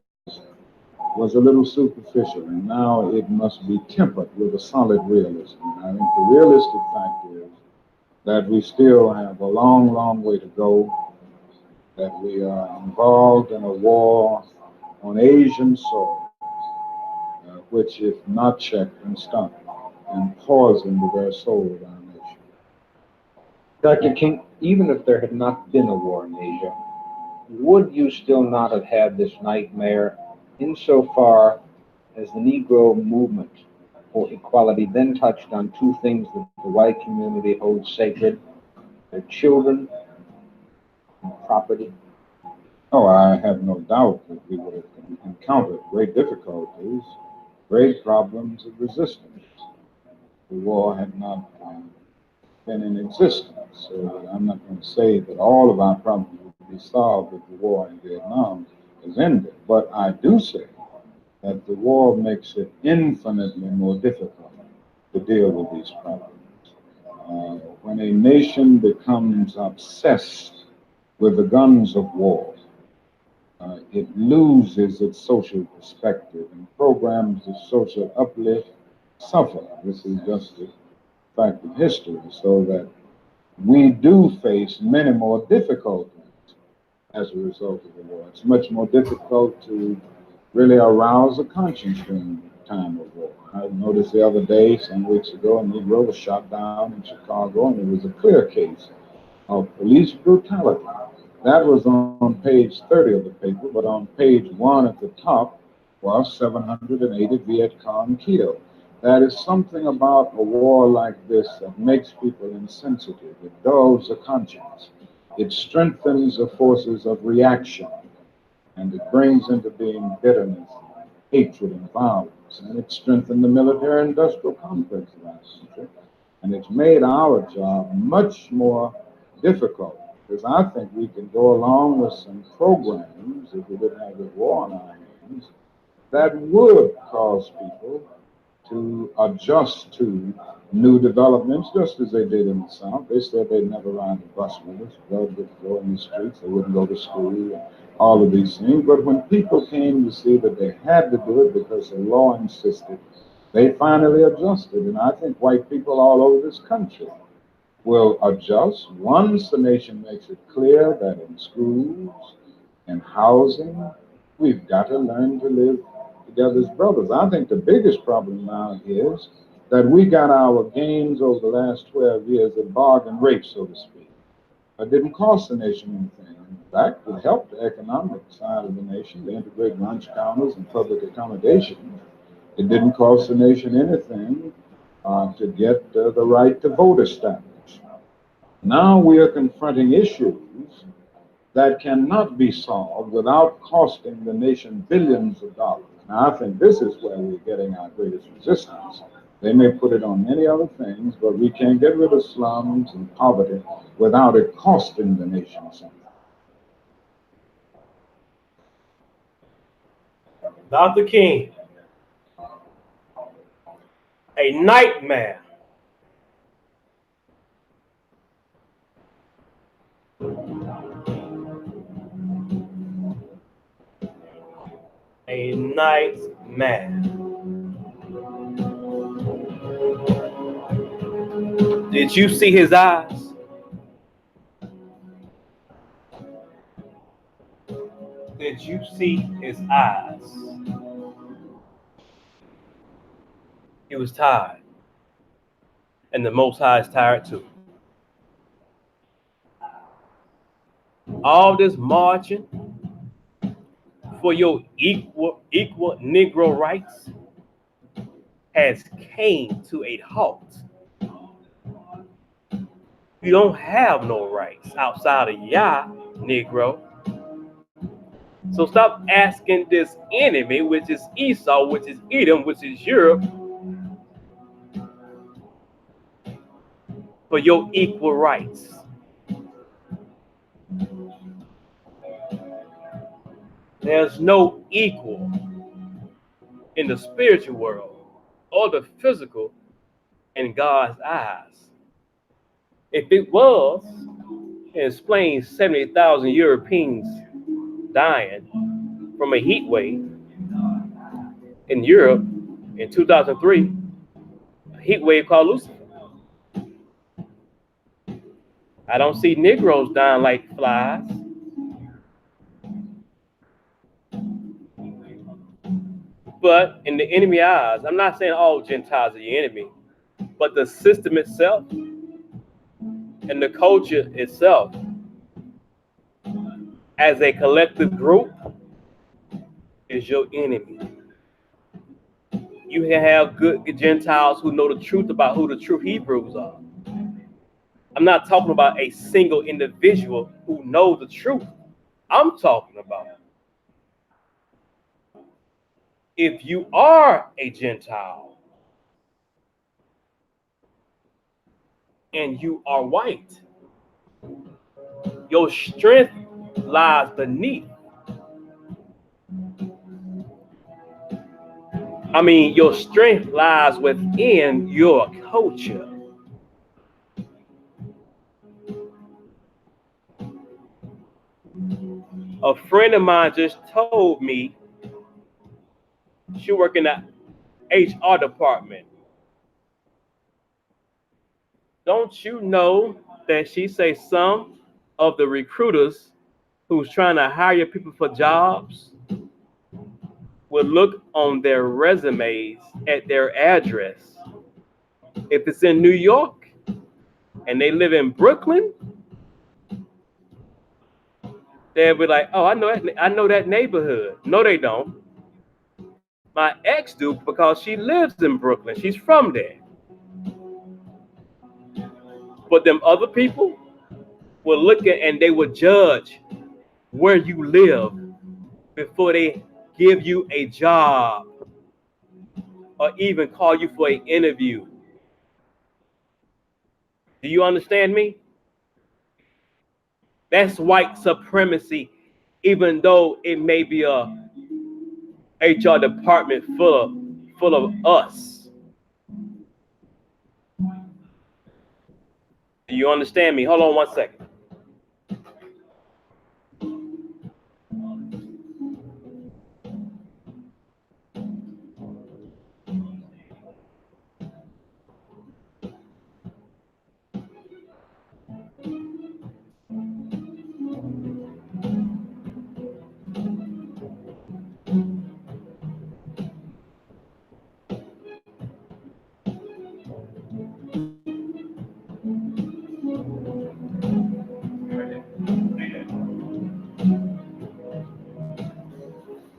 was a little superficial, and now it must be tempered with a solid realism. And I think the realistic fact is that we still have a long, long way to go, that we are involved in a war on Asian soil, which, if not checked and stopped, can poison the very soul of our nation. Dr. King, even if there had not been a war in Asia, would you still not have had this nightmare insofar as the Negro movement for equality then touched on two things that the white community holds sacred, their children and property? Oh, I have no doubt that we would have encountered great difficulties, great problems of resistance. The war had not been in existence, so I'm not going to say that all of our problems would be solved if the war in Vietnam is ended. But I do say that the war makes it infinitely more difficult to deal with these problems. When a nation becomes obsessed with the guns of war, it loses its social perspective, and programs of social uplift suffer. This is just a fact of history, so that we do face many more difficulties as a result of the war. It's much more difficult to really arouse a conscience during the time of war. I noticed the other day, some weeks ago, a Negro was shot down in Chicago, and it was a clear case of police brutality. That was on page 30 of the paper, but on page 1 at the top was 780 Viet Cong killed. That is something about a war like this that makes people insensitive. It dulls the conscience. It strengthens the forces of reaction, and it brings into being bitterness, hatred, and violence. And it strengthened the military-industrial complex of our country. And it's made our job much more difficult, because I think we can go along with some programs, if we didn't have the war on our hands, that would cause people to adjust to new developments, just as they did in the South. They said they'd never ride the bus with us, drugs would go in the streets, they wouldn't go to school, all of these things. But when people came to see that they had to do it because the law insisted, they finally adjusted. And I think white people all over this country will adjust once the nation makes it clear that in schools, in housing, we've got to learn to live together as brothers. I think the biggest problem now is that we got our gains over the last 12 years at bargain rates, so to speak. It didn't cost the nation anything. In fact, it helped the economic side of the nation to integrate lunch counters and public accommodations. It didn't cost the nation anything to get the right to vote established. Now we are confronting issues that cannot be solved without costing the nation billions of dollars. Now, I think this is where we're getting our greatest resistance. They may put it on many other things, but we can't get rid of slums and poverty without it costing the nation something. Dr. King, a nightmare. night's man. Did you see his eyes? Did you see his eyes? He was tired. And the Most High is tired too. All this marching for your equal Negro rights has came to a halt. You don't have no rights outside of Yah, Negro. So stop asking this enemy, which is Esau, which is Edom, which is Europe, for your equal rights. There's no equal in the spiritual world or the physical in God's eyes. If it was, it explains 70,000 Europeans dying from a heat wave in Europe in 2003, a heat wave called Lucifer. I don't see Negroes dying like flies. But in the enemy eyes, I'm not saying all Gentiles are your enemy, but the system itself and the culture itself as a collective group is your enemy. You can have good Gentiles who know the truth about who the true Hebrews are. I'm not talking about a single individual who knows the truth. I'm talking about if you are a Gentile and you are white, your strength lies beneath. Your strength lies within your culture. A friend of mine just told me she works in the HR department. Don't you know that she say some of the recruiters who's trying to hire people for jobs will look on their resumes at their address. If it's in New York and they live in Brooklyn, they'll be like, oh, I know that neighborhood. No, they don't. My ex do because she lives in Brooklyn. She's from there. But them other people will look at and they will judge where you live before they give you a job or even call you for an interview. Do you understand me? That's white supremacy, even though it may be a HR department full of us. Do you understand me? Hold on one second.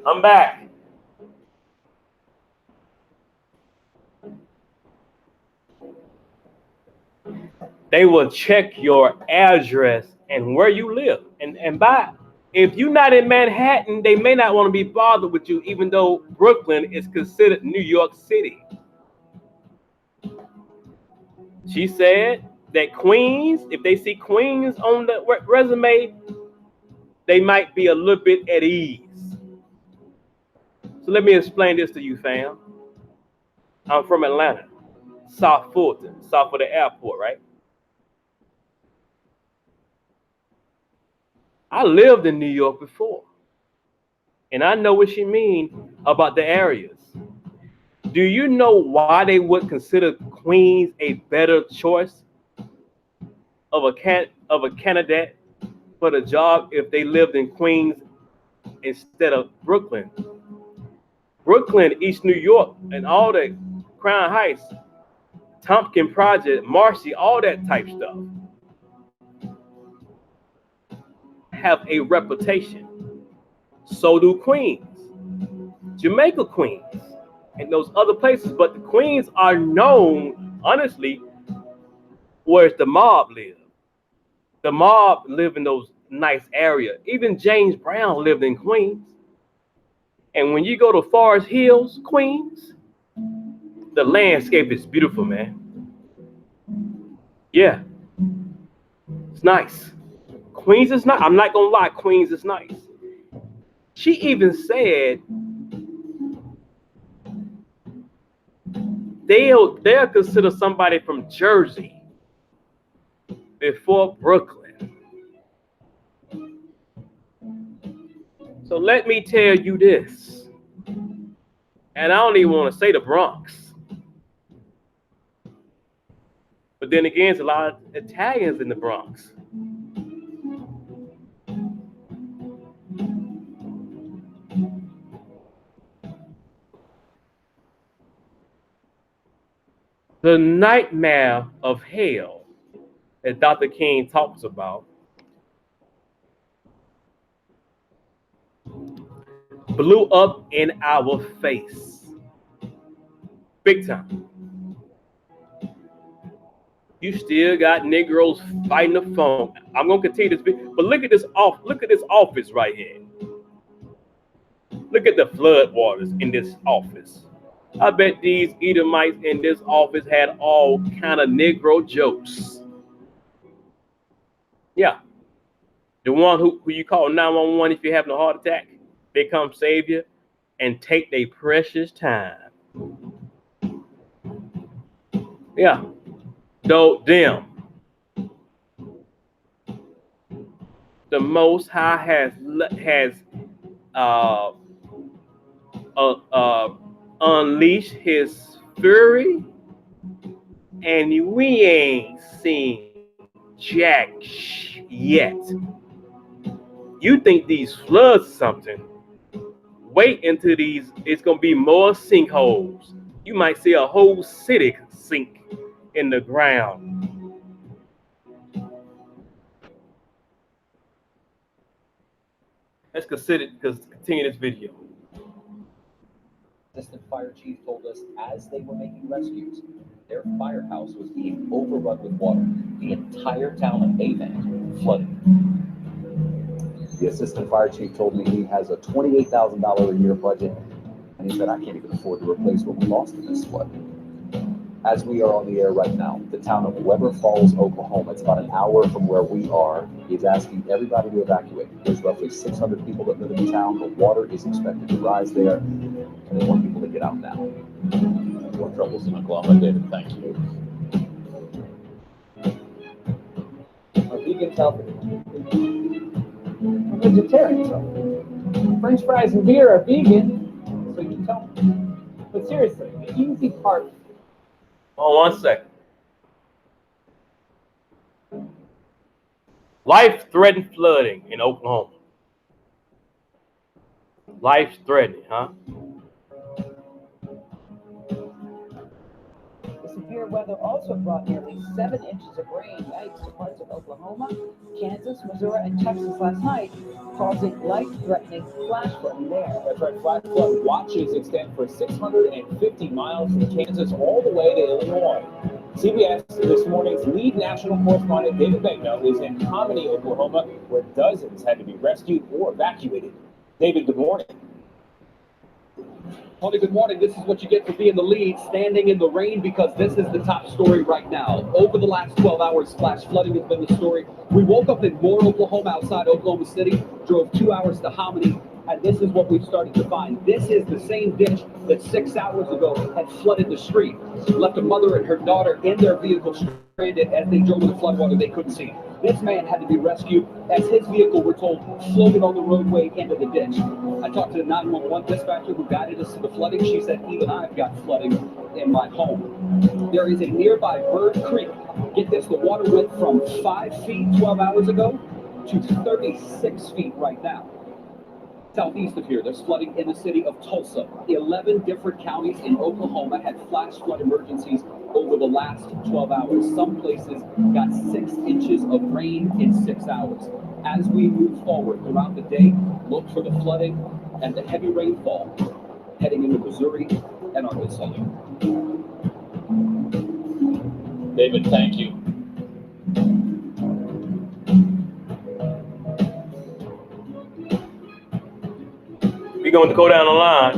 I'm back. They will check your address and where you live. And by if you're not in Manhattan, they may not want to be bothered with you, even though Brooklyn is considered New York City. She said that Queens, if they see Queens on the resume, they might be a little bit at ease. So let me explain this to you, fam. I'm from Atlanta, South Fulton, south of the airport, right? I lived in New York before. And I know what she means about the areas. Do you know why they would consider Queens a better choice of a candidate for the job if they lived in Queens instead of Brooklyn? Brooklyn, East New York, and all the Crown Heights, Tompkins Project, Marcy, all that type stuff have a reputation. So do Queens, Jamaica Queens, and those other places. But the Queens are known, honestly, where the mob live. The mob live in those nice areas. Even James Brown lived in Queens. And when you go to Forest Hills, Queens, the landscape is beautiful, man. Yeah, it's nice. Queens is nice. I'm not gonna lie, Queens is nice. She even said they'll consider somebody from Jersey before Brooklyn. So let me tell you this, and I don't even want to say the Bronx, but then again, there's a lot of Italians in the Bronx. The nightmare of hell that Dr. King talks about blew up in our face. Big time. You still got Negroes fighting the phone. I'm gonna continue this, but look at this office right here. Look at the flood waters in this office. I bet these Edomites in this office had all kind of Negro jokes. Yeah. The one who you call 911 if you're having a heart attack, they come save you and take their precious time. Yeah. Though them. The Most High has unleashed his fury, and we ain't seen jack yet. You think these floods something? Wait until it's gonna be more sinkholes. You might see a whole city sink in the ground. Let's continue this video. Assistant fire chief told us as they were making rescues, their firehouse was being overrun with water. The entire town of Avon flooded. The assistant fire chief told me he has a $28,000 a year budget, and he said, I can't even afford to replace what we lost in this flood. As we are on the air right now, the town of Weber Falls, Oklahoma, it's about an hour from where we are, is asking everybody to evacuate. There's roughly 600 people that live in the town. The water is expected to rise there, and they want people to get out now. More troubles in Oklahoma, David. Thank you. Are vegans healthy? I'm vegetarian, so French fries and beer are vegan, so you tell me. But seriously, the easy part. Oh, 1 second. Life-threatening flooding in Oklahoma. Life-threatening, huh? The severe weather also brought nearly 7 inches of rain, yikes, to parts of Oklahoma, Kansas, Missouri, and Texas last night, causing life-threatening flash flooding there. That's right. Flash flood watches extend for 650 miles from Kansas all the way to Illinois. CBS this morning's lead national correspondent David Begnaud is in Hominy, Oklahoma, where dozens had to be rescued or evacuated. David, good morning. Tony, good morning. This is what you get for being the lead, standing in the rain, because this is the top story right now. Over the last 12 hours, flash flooding has been the story. We woke up in Moore, Oklahoma, outside Oklahoma City, drove 2 hours to Hominy, and this is what we've started to find. This is the same ditch that 6 hours ago had flooded the street, left a mother and her daughter in their vehicle stranded as they drove in the floodwater. They couldn't see. This man had to be rescued as his vehicle, we're told, floated on the roadway into the ditch. I talked to the 911 dispatcher who guided us to the flooding. She said, even I've got flooding in my home. There is a nearby Bird Creek. Get this, the water went from 5 feet 12 hours ago to 36 feet right now. Southeast of here, there's flooding in the city of Tulsa. 11 different counties in Oklahoma had flash flood emergencies over the last 12 hours. Some places got 6 inches of rain in 6 hours. As we move forward throughout the day, look for the flooding and the heavy rainfall heading into Missouri and Arkansas. David, thank you. We're going to go down the line.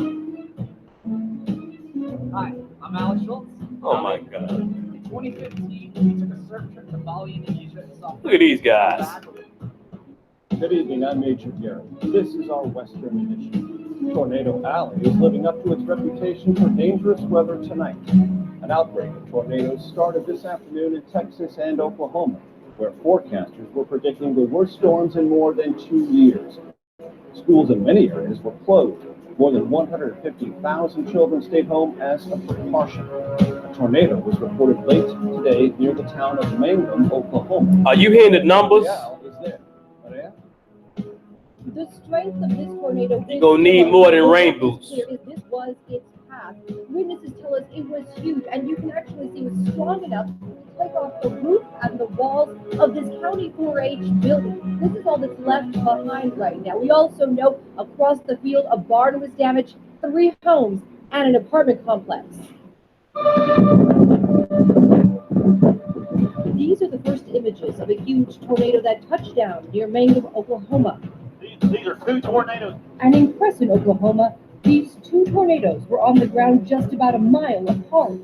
Hi, I'm Alex Schultz. Oh my God. In 2015, we took a surf trip to Bali, Indonesia, and saw. Look at these guys. Good evening, I'm Major Garrett. This is our Western Edition. Tornado Alley is living up to its reputation for dangerous weather tonight. An outbreak of tornadoes started this afternoon in Texas and Oklahoma, where forecasters were predicting the worst storms in more than 2 years. Schools in many areas were closed. More than 150,000 children stayed home as a precaution. A tornado was reported late today near the town of Mangum, Oklahoma. Are you hearing the numbers? Is there. The strength of this tornado. You're going to need more than rain boots. This was its path. Witnesses tell us it was huge, and you can actually see it was strong enough to take off the roof and the walls of this County 4-H building. This is all that's left behind right now. We also know across the field a barn was damaged, 3 homes, and an apartment complex. These are the first images of a huge tornado that touched down near Mangum, Oklahoma. These are 2 tornadoes. And in Crescent, Oklahoma, these 2 tornadoes were on the ground just about a mile apart.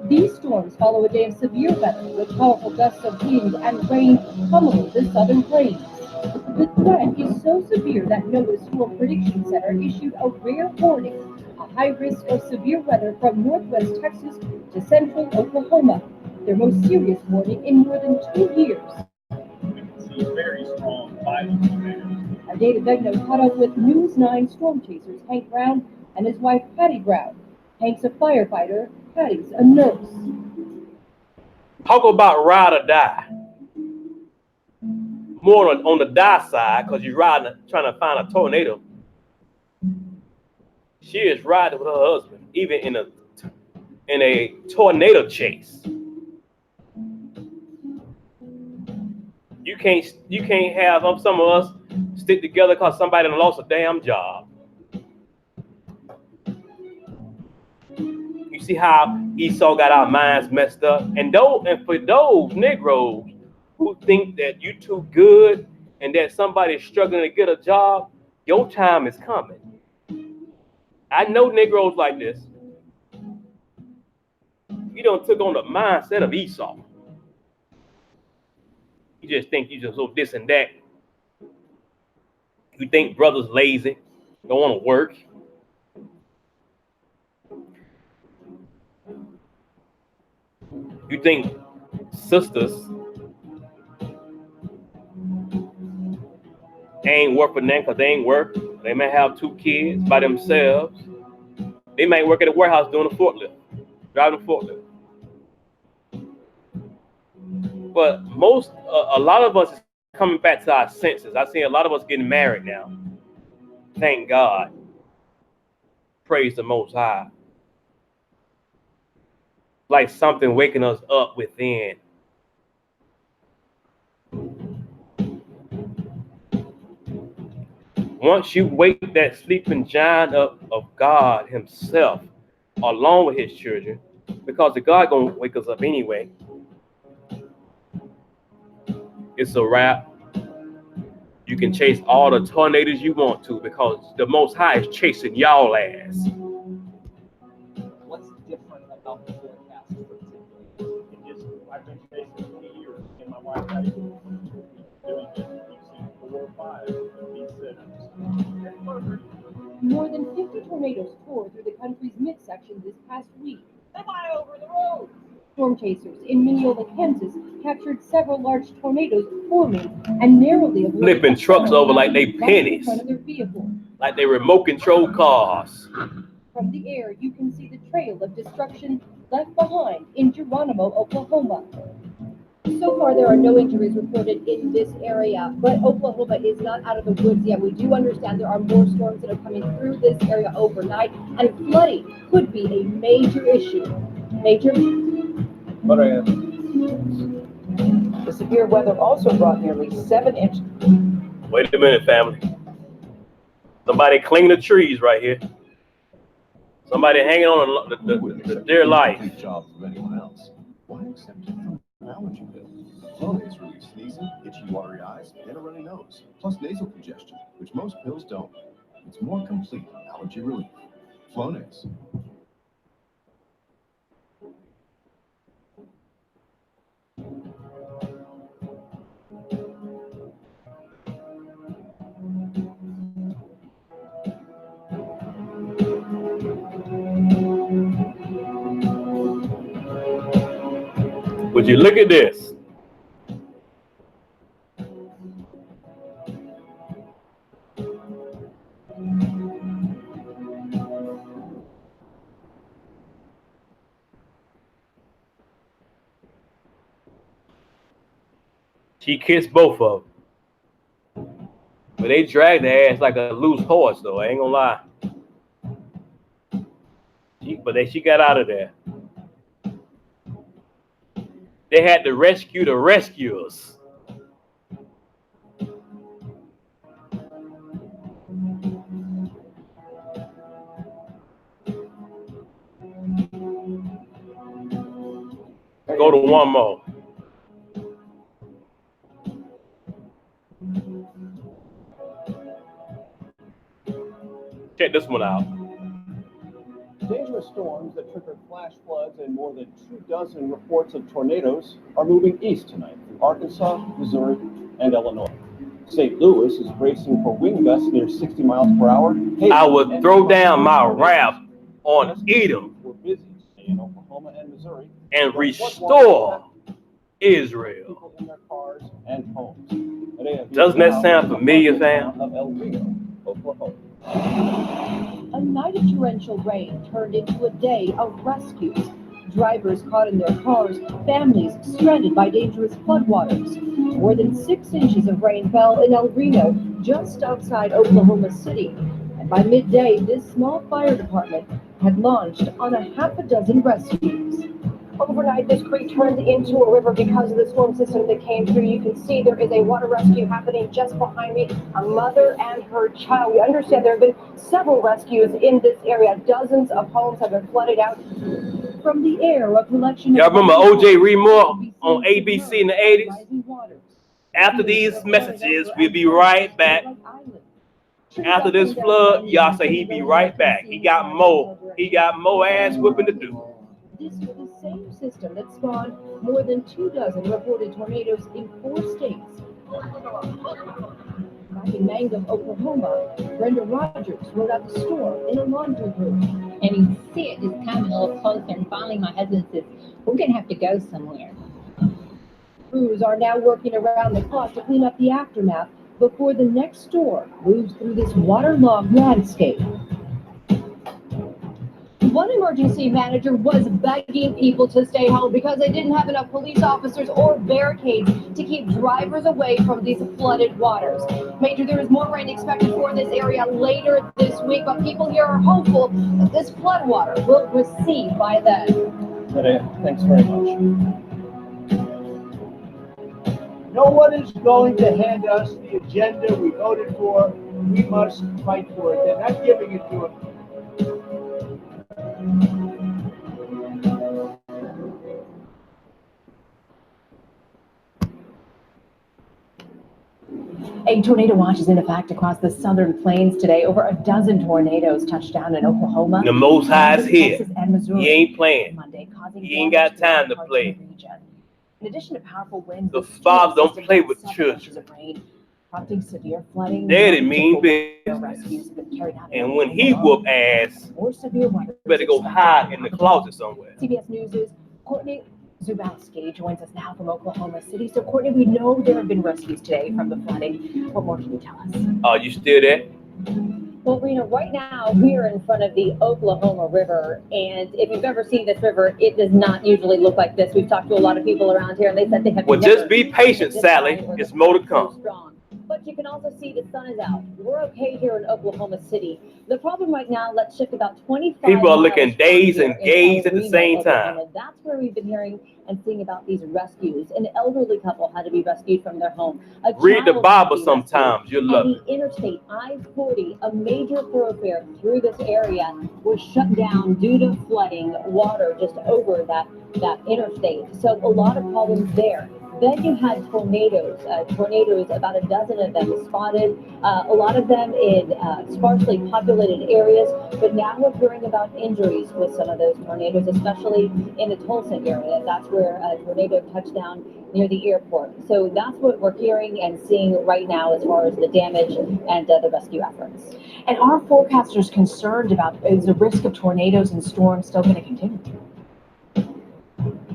These storms follow a day of severe weather with powerful gusts of wind and rain pummeling the southern plains. The threat is so severe that NOAA's Storm Prediction Center issued a rare warning, a high risk of severe weather from northwest Texas to central Oklahoma, their most serious warning in more than 2 years. Very strong, violent tornadoes. Our David Begno caught up with News 9 storm chasers Hank Brown and his wife Patty Brown. Hank's a firefighter, Patty's a nurse. Talk about ride or die. More on the die side, because you're trying to find a tornado. She is riding with her husband, even in a tornado chase. You can't have some of us stick together because somebody done lost a damn job. You see how Esau got our minds messed up? And for those Negroes who think that you too good and that somebody's struggling to get a job, your time is coming. I know Negroes like this. You done took on the mindset of Esau. You just think you just so this and that. You think brothers lazy, don't want to work. You think sisters ain't work for them because they ain't work. They may have 2 kids by themselves. They might work at a warehouse doing a forklift, driving a forklift. But a lot of us is coming back to our senses. I see a lot of us getting married now. Thank God. Praise the Most High. Like something waking us up within. Once you wake that sleeping giant up of God himself, along with his children, because the God gonna wake us up anyway, it's a wrap. You can chase all the tornadoes you want to because the Most High is chasing y'all ass. What's different about the forecast for today? I've been chasing 20 years, and my wife and I doing this. We've seen 4 or 5 of these setups. More than 50 tornadoes tore through the country's midsection this past week. Am I over the road? Storm chasers in Mineola, Kansas, captured several large tornadoes forming and narrowly avoided Flipping trucks over like they pennies, in front of their vehicle. like they remote control cars. From the air, you can see the trail of destruction left behind in Geronimo, Oklahoma. So far, there are no injuries reported in this area, but Oklahoma is not out of the woods yet. We do understand there are more storms that are coming through this area overnight, and flooding could be a major issue. The severe weather also brought nearly 7 inches. Wait a minute, family. Somebody clean the trees right here. Somebody hanging on the dear life. Job of anyone else. Why accept it from an allergy pill? Flonase relieves sneezing, itchy, watery eyes, and a runny nose, plus nasal congestion, which most pills don't. It's more complete allergy relief. Flonase. Would you look at this? She kissed both of them. But they dragged their ass like a loose horse, though. I ain't gonna lie. She got out of there. They had to rescue the rescuers. Go to one more. Check this one out. Dangerous storms that triggered flash floods and more than 24 reports of tornadoes are moving east tonight through Arkansas, Missouri, and Illinois. St. Louis is bracing for wind gusts near 60 miles per hour. I would throw down my wrath on Edom We're busy in Oklahoma and Missouri and restore Israel. people in their cars and homes. Doesn't that sound familiar, fam? Of El Rio, Oklahoma. A night of torrential rain turned into a day of rescues. Drivers caught in their cars, families stranded by dangerous floodwaters. More than 6 inches of rain fell in El Reno, just outside Oklahoma City. And by midday, this small fire department had launched on a half a dozen rescues. Overnight, this creek turned into a river because of the storm system that came through. You can see there is a water rescue happening just behind me, a mother and her child. We understand there have been several rescues in this area. Dozens of homes have been flooded out. From the air, a collection Y'all remember O.J. Remore on ABC in the 80s? After these messages, we'll be right back. After this flood, y'all say he'd be right back. He got more ass whipping to do. This is the same system that spawned more than 24 reported tornadoes in 4 states. Back in Mangum, Oklahoma, Brenda Rogers rode out the storm in a laundry room. And you see it just coming a little closer, and finally my husband says, we're going to have to go somewhere. Crews are now working around the clock to clean up the aftermath before the next storm moves through this waterlogged landscape. One emergency manager was begging people to stay home because they didn't have enough police officers or barricades to keep drivers away from these flooded waters. Major, there is more rain expected for this area later this week, but people here are hopeful that this flood water will recede by then. Thanks very much. No one is going to hand us the agenda we voted for. We must fight for it. They're not giving it to us. A tornado watch is in effect across the southern plains today. Over a dozen tornadoes touched down in Oklahoma. The Most High is here. Texas and Missouri. He ain't playing. Monday, causing He ain't got time to play. In addition to powerful winds, The Father don't play with children. Prompting severe flooding. Daddy mean business. Rescues have been carried out. And when he whoop ass, More severe weather. you better go hide in the closet somewhere. CBS News' Courtney Zubowski joins us now from Oklahoma City. So, Courtney, we know there have been rescues today from the flooding. What more can you tell us? Are you still there? Well, right now we are in front of the Oklahoma River, and if you've ever seen this river, it does not usually look like this. We've talked to a lot of people around here, and they said they have. Well, just be patient, Sally. It's more to come. But you can also see the sun is out. We're okay here in Oklahoma City. The problem right now, let's shift about 25 people are looking miles dazed from and here in gazed at the El same Reno, time. Oklahoma. That's where we've been hearing and seeing about these rescues. An elderly couple had to be rescued from their home. Read the Bible sometimes. You'll love it. The Interstate I-40, a major thoroughfare through this area, was shut down due to flooding, water just over that interstate. So a lot of problems there. Then you had tornadoes, about a dozen of them spotted, a lot of them in sparsely populated areas, but now we're hearing about injuries with some of those tornadoes, especially in the Tulsa area. That's where a tornado touched down near the airport. So that's what we're hearing and seeing right now as far as the damage and the rescue efforts. And are forecasters concerned about, is the risk of tornadoes and storms still going to continue?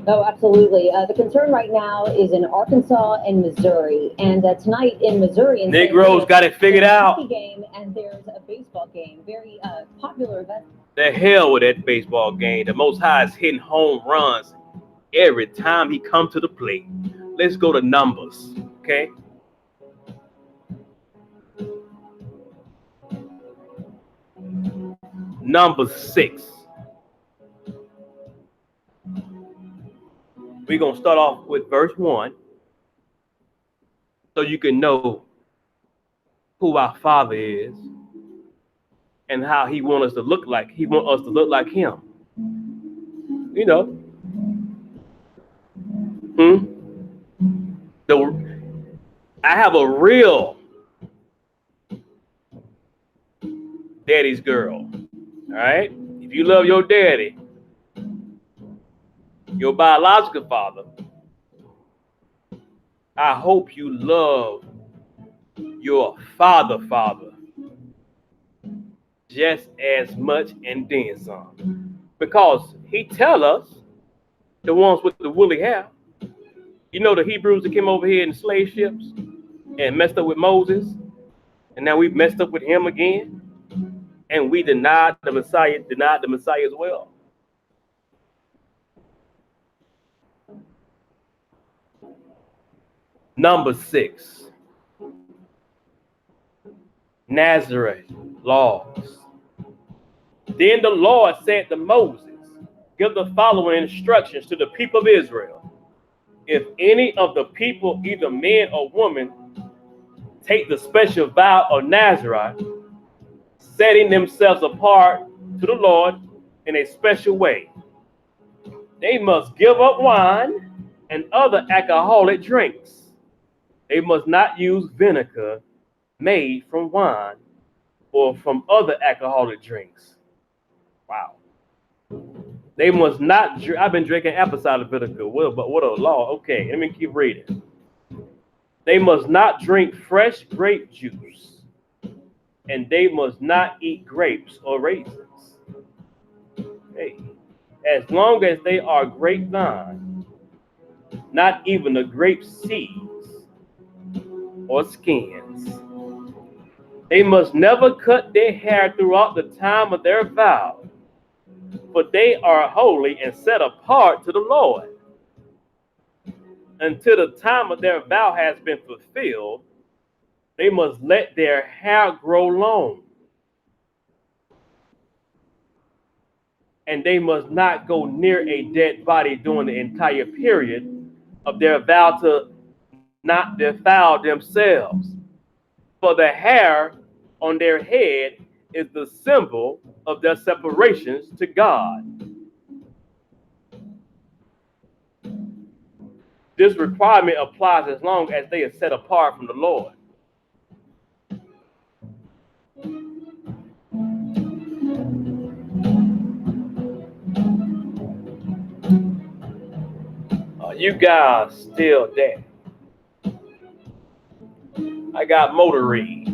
Oh, absolutely. The concern right now is in Arkansas and Missouri. And tonight in Missouri, Negroes got it figured out. There's a hockey game and there's a baseball game. Very popular event. The hell with that baseball game. The Most High is hitting home runs every time he comes to the plate. Let's go to numbers, okay? Number 6. We're going to start off with verse 1 so you can know who our Father is and how he wants us to look like. He wants us to look like him. You know. I have a real daddy's girl. All right? If you love your daddy, your biological father, I hope you love your father just as much and then some. Because he tell us, the ones with the woolly hair, you know the Hebrews that came over here in slave ships and messed up with Moses, and now we've messed up with him again, and we denied the Messiah as well. Number 6, Nazareth laws. Then the Lord said to Moses, give the following instructions to the people of Israel. If any of the people, either man or woman, take the special vow of Nazareth, setting themselves apart to the Lord in a special way, they must give up wine and other alcoholic drinks. They must not use vinegar made from wine or from other alcoholic drinks. Wow. They must not, I've been drinking apple cider vinegar. Well, but what a law. Okay, let me keep reading. They must not drink fresh grape juice, and they must not eat grapes or raisins. Hey, as long as they are grapevine, not even the grape seeds or skins. They must never cut their hair throughout the time of their vow, for they are holy and set apart to the Lord. Until the time of their vow has been fulfilled, they must let their hair grow long. And they must not go near a dead body during the entire period of their vow to not defile themselves. For the hair on their head is the symbol of their separations to God. This requirement applies as long as they are set apart from the Lord. You guys still there? I got more to read.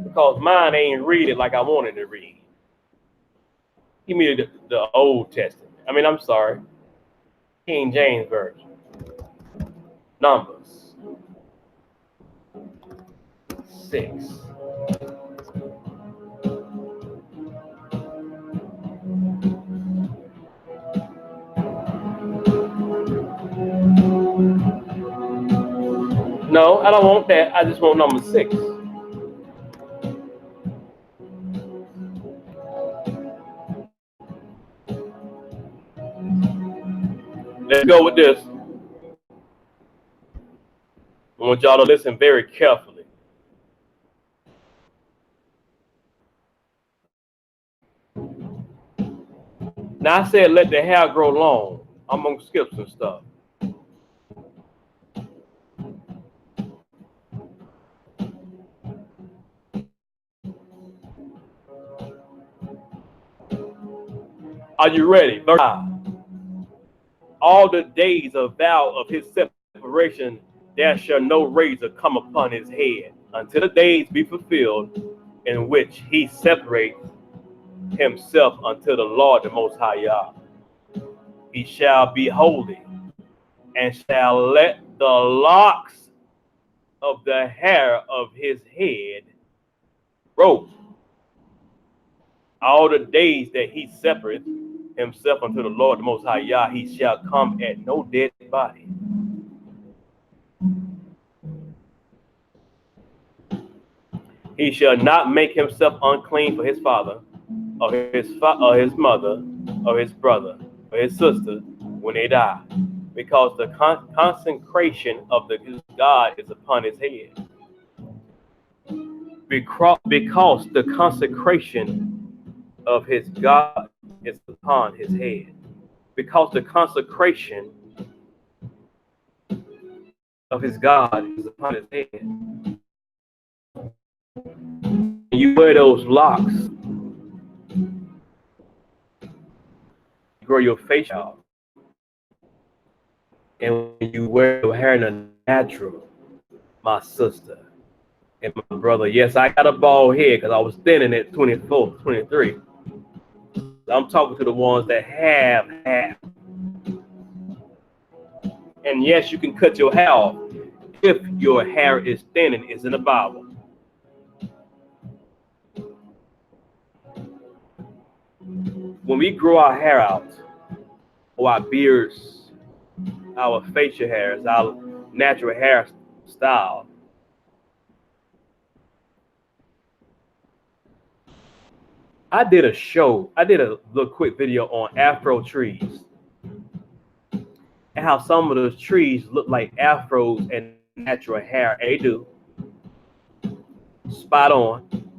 Because mine ain't read it like I wanted to read. Give me the Old Testament. I'm sorry, King James Version. Numbers 6. No, I don't want that. I just want number 6. Let's go with this. I want y'all to listen very carefully. Now I said let the hair grow long. I'm gonna skip some stuff. Are you ready? Verse 5. All the days of vow of his separation, there shall no razor come upon his head, until the days be fulfilled in which he separates himself unto the Lord the Most High Yah. He shall be holy, and shall let the locks of the hair of his head grow. All the days that he separateth himself unto the Lord the Most High Yah, he shall come at no dead body. He shall not make himself unclean for his father, or his mother, or his brother, or his sister when they die, because the consecration of his God is upon his head. Because the consecration of his God is upon his head. Because the consecration of his God is upon his head. You wear those locks, you grow your face out. And when you wear your hair in a natural, my sister and my brother, yes, I got a bald head because I was thinning at 24, 23. I'm talking to the ones that have hair. And yes, you can cut your hair off if your hair is thinning. It's in the Bible. When we grow our hair out, or our beards, our facial hairs, our natural hairstyle, I did a little quick video on Afro trees and how some of those trees look like afros and natural hair. They do. Spot on.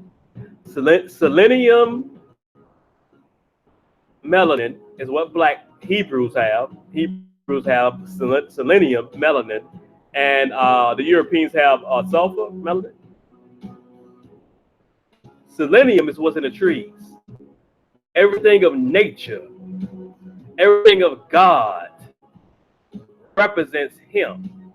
Selenium melanin is what black Hebrews have. Hebrews have selenium melanin, and the Europeans have sulfur melanin. Selenium is what's in the trees. Everything of nature, everything of God represents him.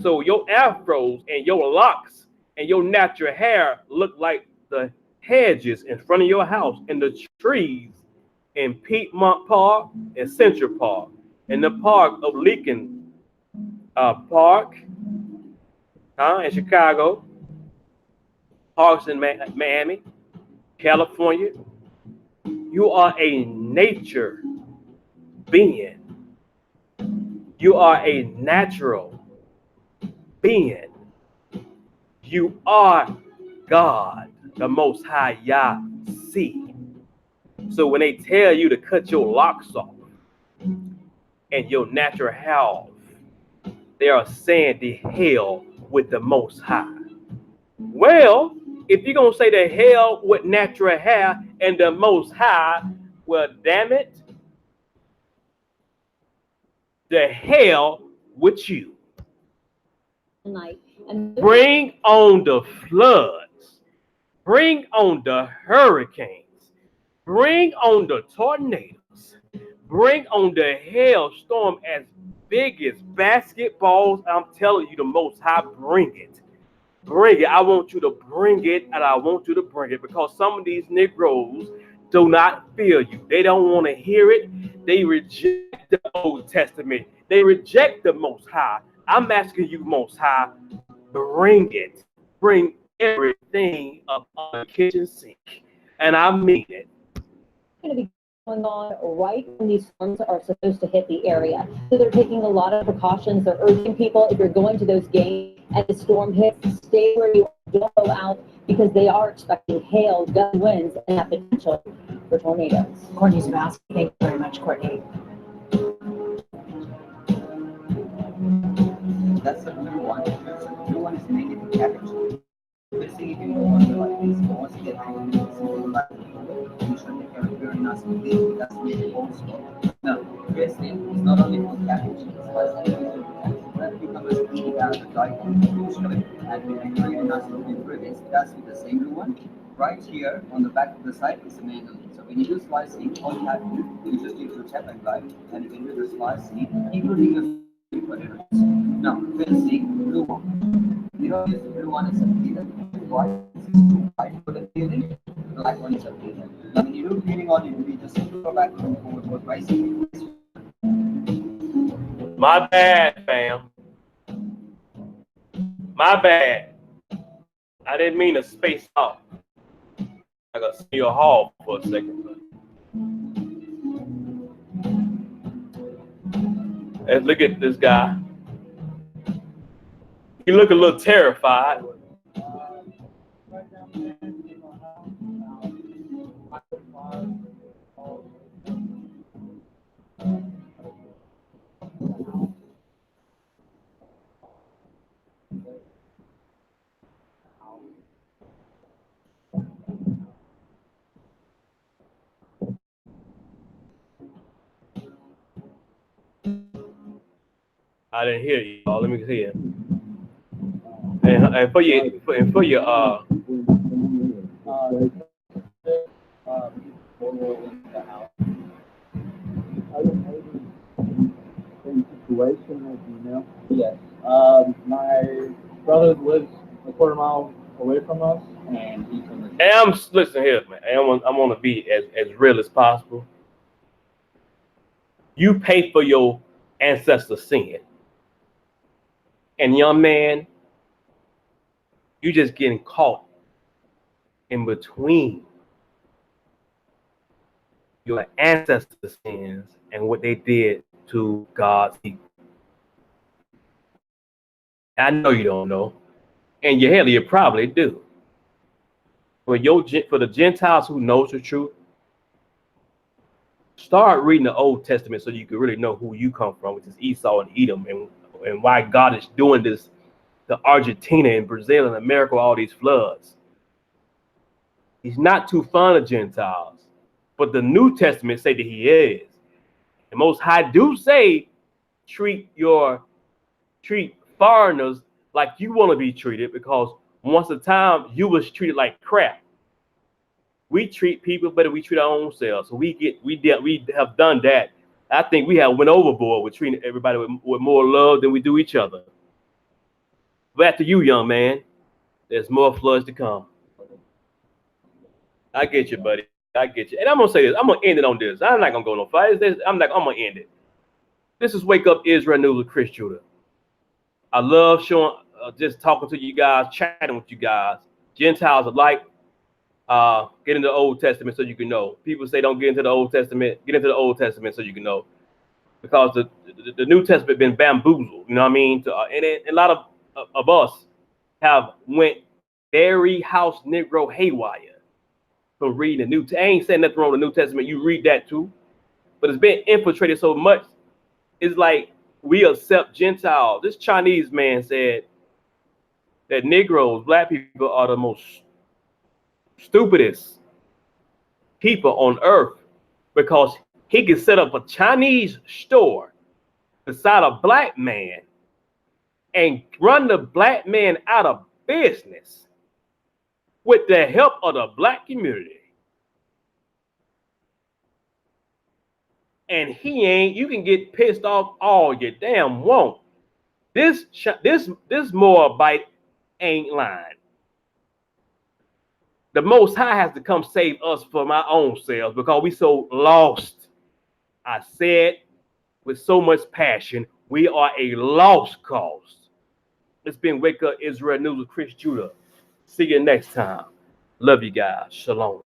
So your afros and your locks and your natural hair look like the hedges in front of your house and the trees in Piedmont Park and Central Park, in the park of Lincoln Park in Chicago, parks in Miami, California. You are a nature being. You are a natural being. You are God, the Most High Yah. So when they tell you to cut your locks off and your natural hair off, they are saying the hell with the Most High. Well, if you're going to say the hell with natural hair and the Most High, well, damn it, the hell with you. Bring on the floods. Bring on the hurricanes. Bring on the tornadoes. Bring on the hailstorm as big as basketballs. I'm telling you, the Most High, bring it. Bring it. I want you to bring it, and I want you to bring it, because some of these Negroes do not feel you. They don't want to hear it. They reject the Old Testament. They reject the Most High. I'm asking you, Most High, bring it. Bring everything up on the kitchen sink. And I mean it. Going to be going on right when these storms are supposed to hit the area. So they're taking a lot of precautions. They're urging people, if you're going to those games and the storm hits, stay where you are, don't go out, because they are expecting hail, gust winds, and that potential for tornadoes. Courtney's Mouse, thank you very much, Courtney. That's the blue one. The blue one is mainly for cabbage. Basically, if you don't want to like this, once you get angry, you should take care of very nice and clean. That's really also. Now, dressing is not only for cabbage, it's spicy. When it becomes eating out of the diet, you should and we make really nice and clean for this. That's with the same blue one. Right here on the back of the side is the manual. So when you do slicing, all you have to do, you just need to tap and drive, and you can do the slicing, including the potatoes. Now, fencing, blue one. You know, this blue one is a peeler. White is too white for the peeling. The black one is a peeler. Now, when you do peeling on it, you just go back and forward for pricing. My bad, fam. My bad. I didn't mean to space out. I got to see your hall for a second. Let's look at this guy. He look a little terrified. I didn't hear you. Let me see it. And for your situation, as you know. Yes. My brother lives a quarter mile away from us, and he's in the. Listen here, man. I want to be as real as possible. You pay for your ancestors' sin, and young man, you just getting caught in between your ancestors' sins and what they did to God's people. I know you don't know, and you probably do. For the Gentiles who knows the truth, start reading the Old Testament so you can really know who you come from, which is Esau and Edom, and why God is doing this to Argentina and Brazil and America, all these floods. He's not too fond of Gentiles, but the New Testament say that he is. The Most High do say treat foreigners like you want to be treated, because once a time you was treated like crap. We treat people better. We treat our own selves. So we have done that. I think we have went overboard with treating everybody with more love than we do each other. Back to you, young man. There's more floods to come. I get you, buddy. I get you. And I'm gonna say this. I'm gonna end it on this. I'm not gonna go no fight. I'm gonna end it. This is Wake Up Israel News with Chris Judah. I love showing, just talking to you guys, chatting with you guys. Gentiles alike. Get into the Old Testament so you can know. People say don't get into the Old Testament. Get into the Old Testament so you can know, because the New Testament been bamboozled. You know what I mean? And a lot of us have went very house Negro haywire from reading the New Testament. I ain't saying nothing wrong with the New Testament. You read that too, but it's been infiltrated so much. It's like we accept Gentiles. This Chinese man said that Negroes, black people, are the most stupidest people on earth, because he can set up a Chinese store beside a black man and run the black man out of business with the help of the black community. And you can get pissed off all you damn want. This Moabite ain't lying. The Most High has to come save us from our own selves because we so lost. I said with so much passion, we are a lost cause. It's been Wake Up Israel News with Chris Judah. See you next time. Love you guys. Shalom.